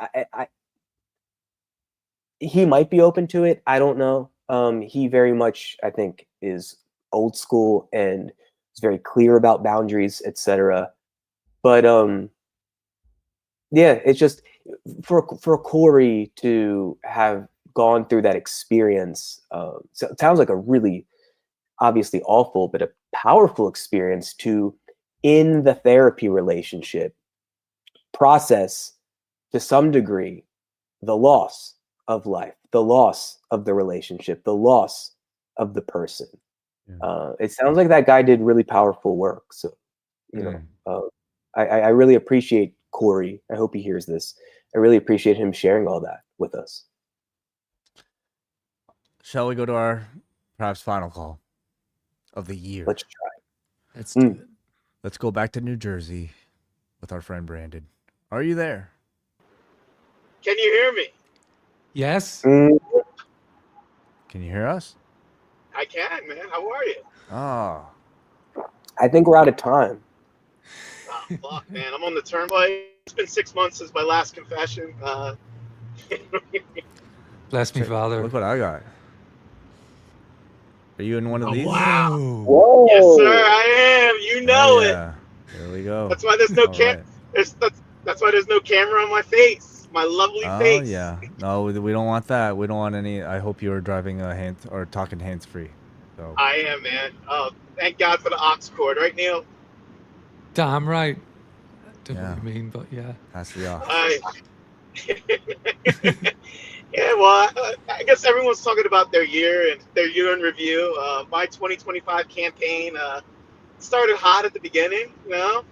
might be open to it. I don't know. He very much, I think, is old school and is very clear about boundaries, etc. But yeah, it's just for Corey to have gone through that experience. So it sounds like a really obviously awful, but a powerful experience to, in the therapy relationship, process to some degree the loss of life, the loss of the relationship, the loss of the person. It sounds like that guy did really powerful work. So, I really appreciate Corey. I hope he hears this. I really appreciate him sharing all that with us. Shall we go to our perhaps final call of the year? Let's try. Let's do it. Let's go back to New Jersey with our friend Brandon. Are you there? Can you hear me? Yes. Mm, Can you hear us? I can, man. How are you? Oh, I think we're out of time. Oh, fuck, man. I'm on the turnpike. It's been 6 months since my last confession. Bless me, Father. look what I got. Are you in one of Oh, these? wow. Whoa! Yes, sir, I am. You know it. Yeah. There we go. That's why there's no All right. That's why there's no camera on my face. My lovely Oh face. yeah. No, we don't want that. We don't want any. I hope you are driving or talking hands free. So. I am, man. Oh, thank God for the aux cord, right, Neil? Damn right. Don't know Yeah. what you mean, but yeah. Has to be off. Yeah, well, I guess everyone's talking about their year in review. My 2025 campaign started hot at the beginning, you know,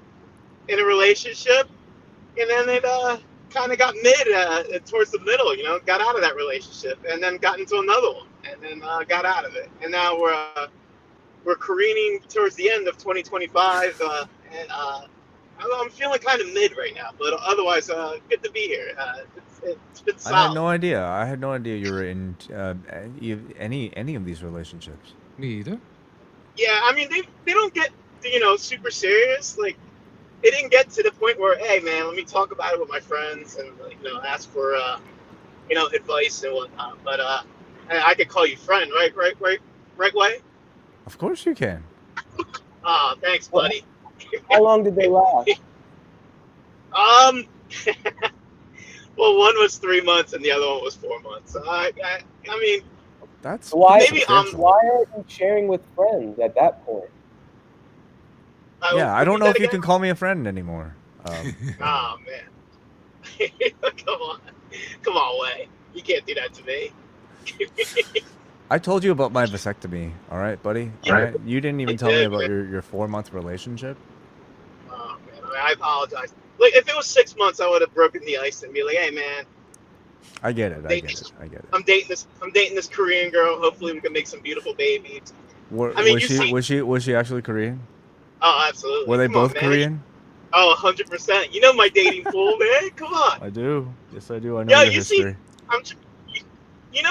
in a relationship, and then it kind of got mid towards the middle, you know, got out of that relationship, and then got into another one, and then got out of it, and now we're careening towards the end of 2025, and I'm feeling kind of mid right now, but otherwise, good to be here. It's been solid. I had no idea you were in any of these relationships. Me either. Yeah, I mean, they don't get, you know, super serious. Like, it didn't get to the point where, hey, man, let me talk about it with my friends and, you know, ask for, you know, advice and whatnot. But I could call you friend, right, Wai? Of course you can. Thanks, buddy. How long did they last? Well, one was 3 months and the other one was 4 months. I mean, That's Why? Maybe, substantial. Why aren't you sharing with friends at that point? Yeah, I don't repeat know that if you again? can call me a friend anymore. Oh, man. Come on, Wai. You can't do that to me. I told you about my vasectomy. All right, buddy. All Yeah. right. You didn't even I tell me did, about man. your 4-month relationship. Oh, man. I apologize. Like, if it was 6 months, I would have broken the ice and be like, hey, man, I get it. I get it. I'm dating this Korean girl. Hopefully we can make some beautiful babies. I mean, Was she actually Korean? Oh, absolutely. Were they Come on, both man. Korean? Oh, 100%. You know my dating pool, man. Come on. I do. Yes, I do. I know Yeah, your you see, history. you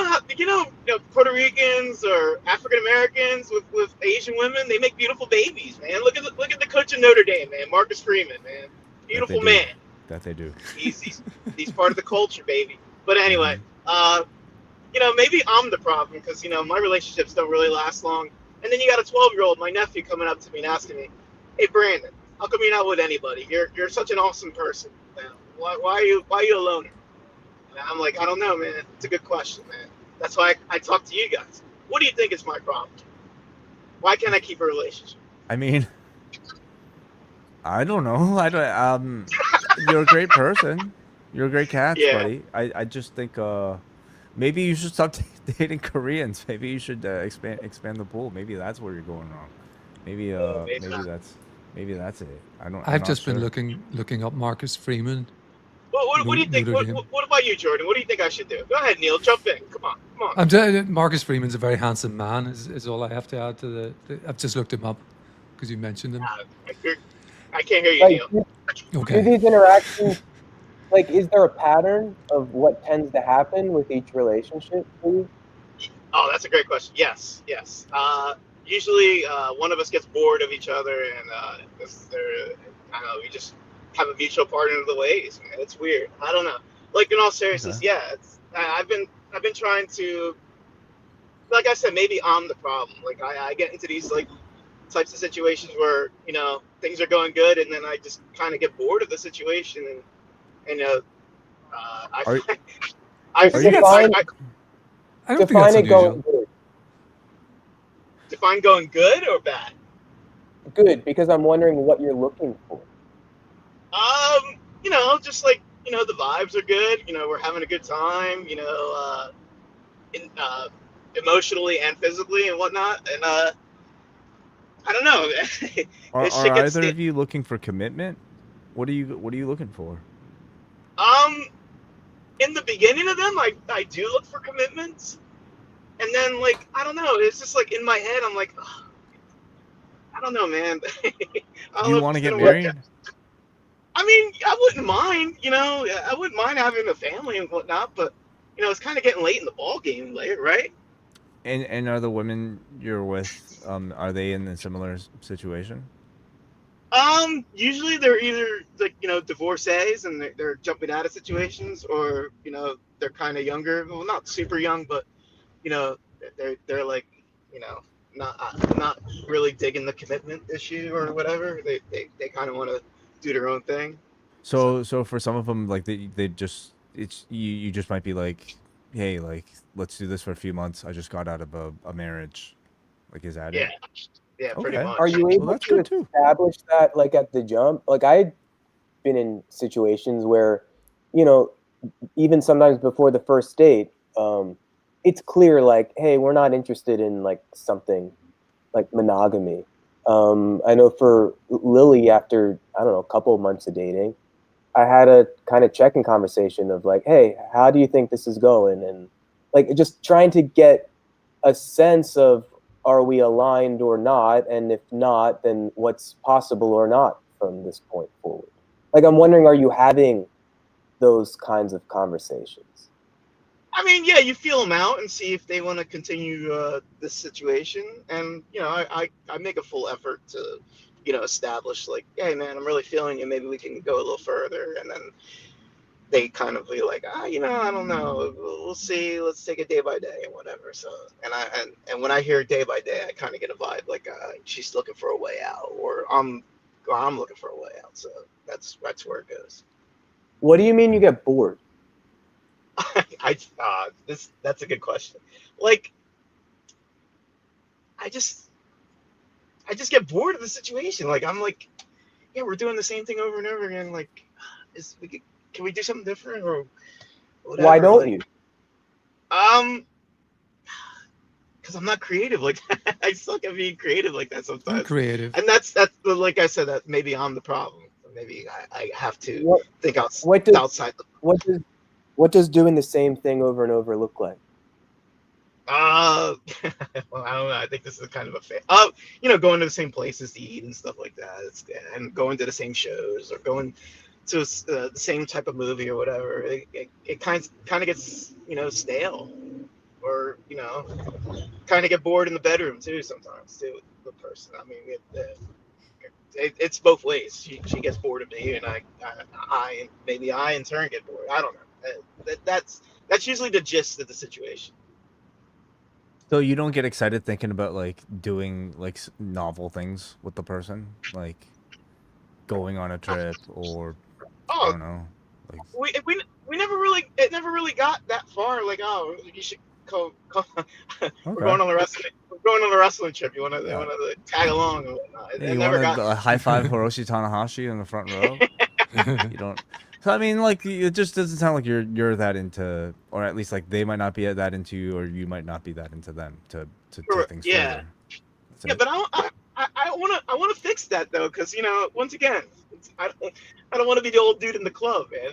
know Puerto Ricans or African Americans with Asian women, they make beautiful babies, man. Look at the coach of Notre Dame, man, Marcus Freeman, man. Beautiful do. man. That they do. He's part of the culture, baby. But anyway, you know, maybe I'm the problem because, you know, my relationships don't really last long. And then you got a 12-year-old, my nephew, coming up to me and asking me, hey, Brandon, how come you're not with anybody? You're such an awesome person. Man. Why are you a loner? And I'm like, I don't know, man. It's a good question, man. That's why I talk to you guys. What do you think is my problem? Why can't I keep a relationship? I mean, I don't know. You're a great person. You're a great catch, Yeah. buddy. I just think maybe you should stop dating Koreans. Maybe you should expand the pool. Maybe that's where you're going wrong. Maybe maybe that's it. I've just been looking up Marcus Freeman. What do you think? What about you, Jordan? What do you think I should do? Go ahead, Neil. Jump in. Come on. Marcus Freeman's a very handsome man. Is all I have to add to the. I've just looked him up because you mentioned him. I can't hear you, Like, Neil. do Okay. these interactions, like, is there a pattern of what tends to happen with each relationship, please? Oh, that's a great question. Yes. Usually, one of us gets bored of each other, and I don't know, we just have a mutual partner of the ways. Man, it's weird. I don't know. Like, in all seriousness, Okay. yeah. I've been trying to, like I said, maybe I'm the problem. Like, I get into these like types of situations where, you know, things are going good, and then I just kind of get bored of the situation, and Are I you- Define I don't think that's it going unusual. good. define going good or bad. Good, because I'm wondering what you're looking for. You know, just like, you know, the vibes are good. You know, we're having a good time. You know, emotionally and physically and whatnot. And I don't know. Are This shit gets either of you looking for commitment? What are you looking for? In the beginning of them, I do look for commitments, and then like I don't know, it's just like in my head, I'm like, "Ugh, I don't know, man. I don't Do know you if want to it's get gonna work married? out. I mean, I wouldn't mind, I wouldn't mind having a family and whatnot, but it's kind of getting late in the ball game, later, right? And are the women you're with, are they in a similar situation? Usually they're either like divorcees and they're jumping out of situations, or they're kind of younger, well, not super young, but you know they're like you know not really digging the commitment issue or whatever. They kind of want to do their own thing. So So for some of them, like they just it's you just might be like, hey, like let's do this for a few months. I just got out of a marriage. Like, is that yeah, it? yeah, pretty Okay. Are much. you Well, able that's to good too. establish that like at the jump? Like I've been in situations where, you know, even sometimes before the first date, it's clear like, hey, we're not interested in like something like monogamy. I know for Lily, after I don't know a couple of months of dating, I had a kind of check-in conversation of like, hey, how do you think this is going? And like just trying to get a sense of are we aligned or not, and if not, then what's possible or not from this point forward. Like I'm wondering, are you having those kinds of conversations? I mean, yeah, you feel them out and see if they want to continue this situation, and I make a full effort to establish like, hey man, I'm really feeling you. Maybe we can go a little further, and then they kind of be like, I don't know, we'll see. Let's take it day by day and whatever. So, and when I hear day by day, I kind of get a vibe like she's looking for a way out, or I'm looking for a way out. So that's where it goes. What do you mean you get bored? That's a good question. Like, I just get bored of the situation. Like, I'm like, yeah, we're doing the same thing over and over again. Like, can we do something different or Why whatever? don't Like, you? um, because I'm not creative like that. I suck at being creative like that I'm sometimes, creative. and like I said, that maybe I'm the problem. Maybe I have to What think what does outside. what does what does doing the same thing over and over look like? Uh, well, I don't know. I think this is kind of a fair. Going to the same places to eat and stuff like that. And going to the same shows or going to the same type of movie or whatever. It kind of gets stale, or kind of get bored in the bedroom too sometimes too with the person. I mean, it's both ways. She gets bored of me, and I maybe I in turn get bored. I don't know. That's usually the gist of the situation. So you don't get excited thinking about like doing like novel things with the person, like going on a trip, or I Oh, don't know, like we never really it never really got that far. Like, oh, you should go okay, we're going on a wrestling trip. You yeah. want to tag along and whatnot. Hey, It you never want got. to high five Hiroshi Tanahashi in the front row? You don't. So I mean, like, it just doesn't sound like you're that into, or at least like they might not be that into you, or you might not be that into them to take things Yeah, further. That's yeah, it. but I want to fix that though, because once again, I don't want to be the old dude in the club, man.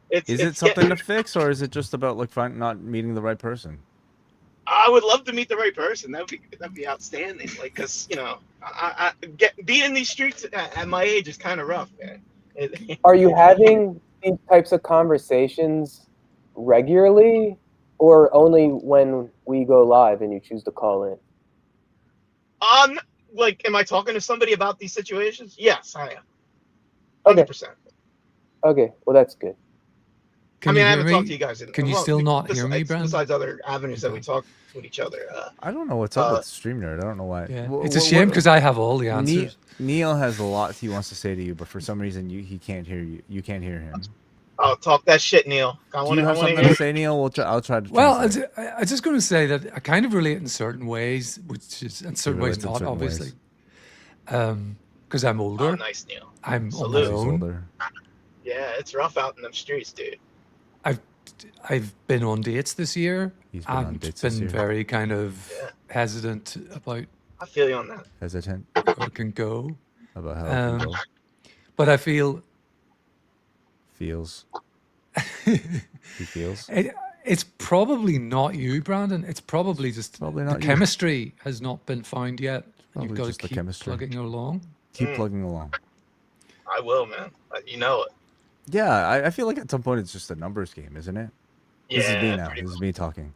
It's Is it it's something getting. to fix, or is it just about like not meeting the right person? I would love to meet the right person. That'd be outstanding. Like, cause being in these streets at my age is kind of rough, man. Are you having these types of conversations regularly, or only when we go live and you choose to call in? Um, like, am I talking to somebody about these situations? Yes, I am. Okay, 100%. okay, well that's good. I Can mean, you I hear haven't talked to me? you guys in Can you well, still not hear me, Brandon? besides other avenues that we Okay. talk with each other. I don't know what's up Uh, with StreamYard. I don't know why. Yeah. It's a shame because I have all the answers. Neil has a lot he wants to say to you, but for some reason he can't hear you. You can't hear him. I'll talk that shit, Neil. Do you have I want to something hear. to say, Neil? I'll try to Well, translate. I was just going to say that I kind of relate in certain ways, which is in certain ways relates in not, certain obviously. ways. Because I'm Oh, older. nice, Neil. I'm on my Salute. He's own. older. Yeah, it's rough out in them streets, dude. I've been on dates this year He's been on and dates this been year. very kind of Yeah. hesitant about I feel you on that. Hesitant how it can go. about how it can go. But I feel Feels. He feels. it's probably not you, Brandon. It's probably just Probably the not you. chemistry has not been found yet. Probably You've got to just the keep chemistry. plugging along. Keep plugging along. I will, man. You know it. Yeah, I feel like at some point it's just a numbers game, isn't it? Yeah. This is me now. pretty This is me talking.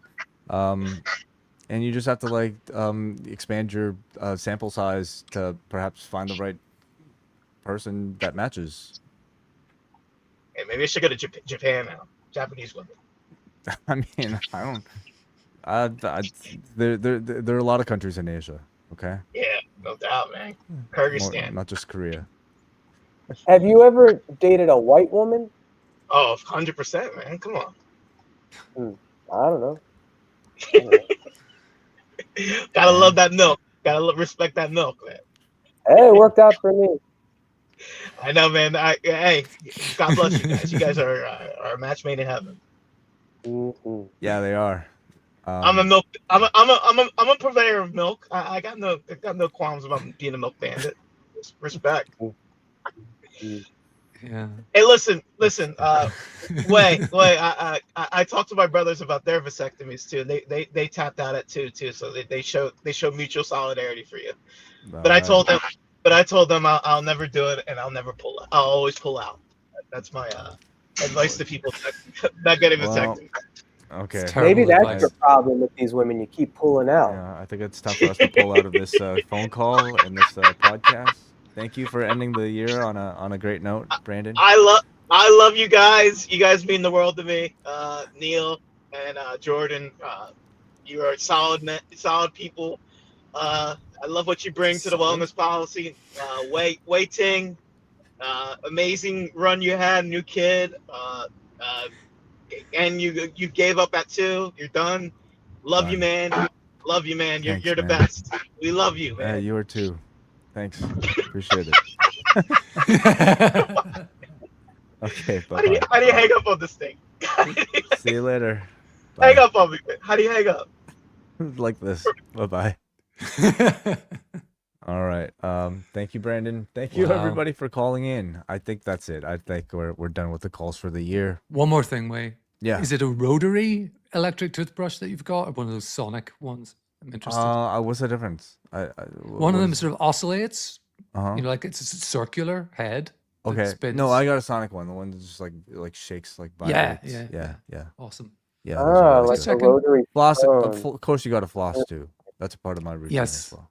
And you just have to like expand your sample size to perhaps find the right person that matches. Hey, maybe I should go to Japan now. Japanese women. I mean, I don't. There are a lot of countries in Asia. Okay. Yeah, no doubt, man. More, Kyrgyzstan. not just Korea. Have you ever dated a white woman? Oh, 100%, man. Come on. I don't know. Gotta love that milk. Gotta respect that milk, man. Hey, it worked out for me. I know, man. Hey, God bless you guys. You guys are a match made in heaven. Mm-hmm. Yeah, they are. I'm a milk. I'm a purveyor of milk. I got no qualms about being a milk bandit. Respect. Yeah. Hey, listen. Wait. I talked to my brothers about their vasectomies too. They tapped out at two too. So they show mutual solidarity for you. But I told them I'll never do it and I'll never pull out. I'll always pull out. That's my advice to people not getting vasectomy. Okay. Maybe that's advice. the problem with these women. You keep pulling out. Yeah, I think it's time for us to pull out of this phone call and this podcast. Thank you for ending the year on a great note, Brandon. I love you guys. You guys mean the world to me. Neil and Jordan, you are solid people. I love what you bring to the wellness policy. Wai Ting, amazing run you had, new kid. And you gave up at 2. You're done. Love you, man. Love you, man. You're Thanks, the man. best. We love you, man. You are too. Thanks. Appreciate it. Okay, bye-bye. How do you hang up on this thing? See you later. Hang up on me, man. How do you hang up? Like this. Bye-bye. All right. Thank you, Brandon. Thank you, Wow. everybody, for calling in. I think that's it. I think we're done with the calls for the year. One more thing, Wai. Yeah. Is it a rotary electric toothbrush that you've got, or one of those sonic ones? I'm interested. What's the difference? One of them sort of oscillates. Uh-huh. You know, like it's a circular head. that Okay. spins. No, I got a sonic one. The one that just like shakes, like vibrates. Yeah. Awesome. Yeah. those are really Like good. a rotary Floss. phone. Of course, you got to floss too. That's a part of my routine Yes. as well.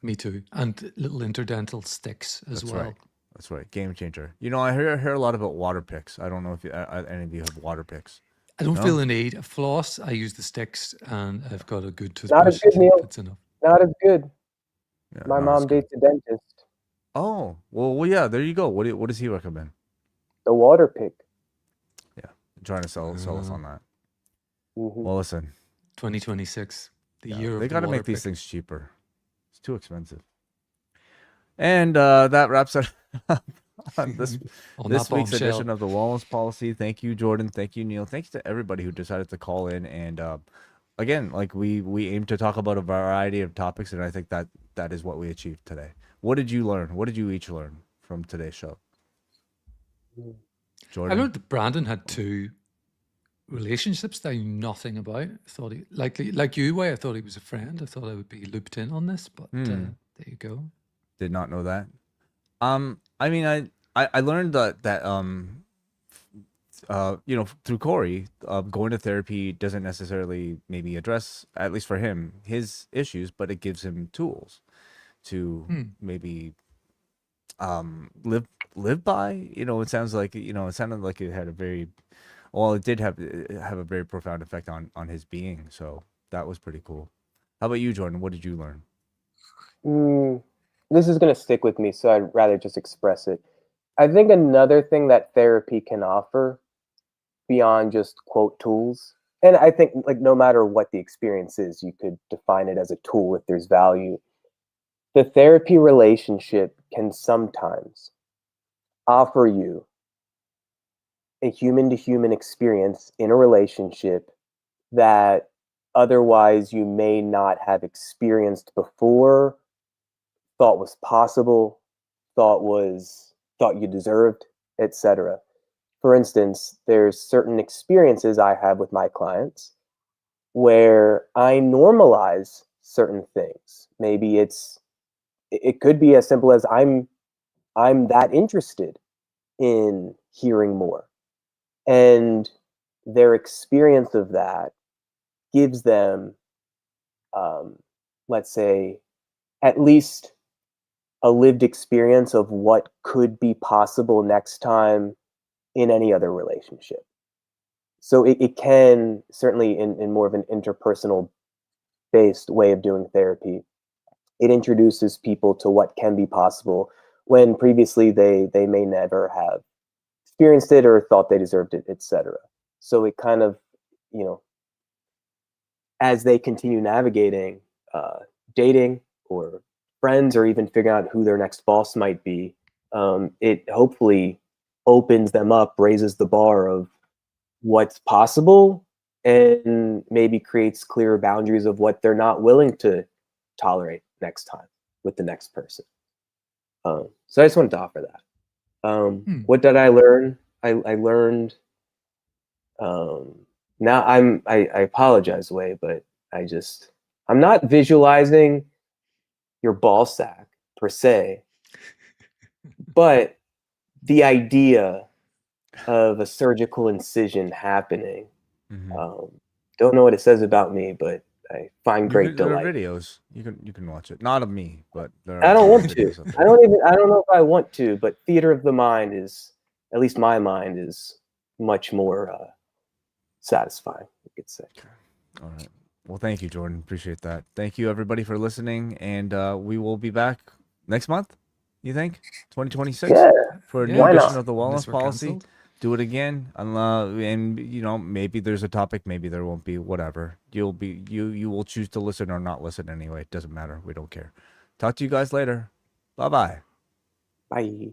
Me too. And little interdental sticks as That's well. right. That's right. Game changer. You know, I hear a lot about water picks. I don't know if any of you have water picks. I don't No? feel the need. A floss, I use the sticks and I've got a good Not toothbrush. as good, Neil. That's enough. Not as good. Yeah, My not as mom good. dates a dentist. Oh, well, yeah. There you go. What does he recommend? The water pick. I'm trying to sell us on that. Mm-hmm. Well, listen. 2026, the Yeah, year of they the got to water make these pick. things cheaper. It's too expensive. And that wraps it up on this On this that week's bombshell. edition of the Wellness Policy. Thank you, Jordan. Thank you, Neil. Thanks to everybody who decided to call in. And again, like we aim to talk about a variety of topics, and I think that is what we achieved today. What did you learn? What did you each learn from today's show? I Jordan. learned that Brandon had 2 relationships that I knew nothing about. I thought he, like you, Wai, I thought he was a friend. I thought I would be looped in on this, but there you go. Did not know that. I mean, I learned that you know, through Corey, going to therapy doesn't necessarily maybe address, at least for him, his issues, but it gives him tools to maybe live by. You know, it sounds like, you know, it sounded like it had a very, well, it did have a very profound effect on his being. So that was pretty cool. How about you, Jordan? What did you learn? This is going to stick with me, so I'd rather just express it. I think another thing that therapy can offer beyond just quote tools, and I think like no matter what the experience is, you could define it as a tool if there's value. The therapy relationship can sometimes offer you a human to human experience in a relationship that otherwise you may not have experienced before, thought was possible, thought was thought you deserved, etc. For instance, there's certain experiences I have with my clients where I normalize certain things. Maybe it could be as simple as I'm that interested in hearing more. And their experience of that gives them, let's say, at least a lived experience of what could be possible next time in any other relationship. So it can certainly, in more of an interpersonal based way of doing therapy, it introduces people to what can be possible when previously they may never have experienced it or thought they deserved it, etc. So it kind of, you know, as they continue navigating dating or friends or even figuring out who their next boss might be, it hopefully opens them up, raises the bar of what's possible, and maybe creates clearer boundaries of what they're not willing to tolerate next time with the next person. So I just wanted to offer that. What did I learn? I learned. Now I apologize, Wai, but I'm not visualizing your ball sack per se, but the idea of a surgical incision happening. Don't know what it says about me, but I find great There delight. are videos. You can watch it. Not of me, but there are I don't want to. videos of it. I don't know if I want to, but theater of the mind is, at least my mind, is much more satisfying, you could say. All right. Well, thank you, Jordan. Appreciate that. Thank you, everybody, for listening, and we will be back next month. You think 2026 Yeah, for a new why edition not? of the Unless Wellness we're Policy. cancelled. Do it again, and you know, maybe there's a topic, maybe there won't be. Whatever. You will choose to listen or not listen anyway. It doesn't matter. We don't care. Talk to you guys later. Bye-bye. Bye.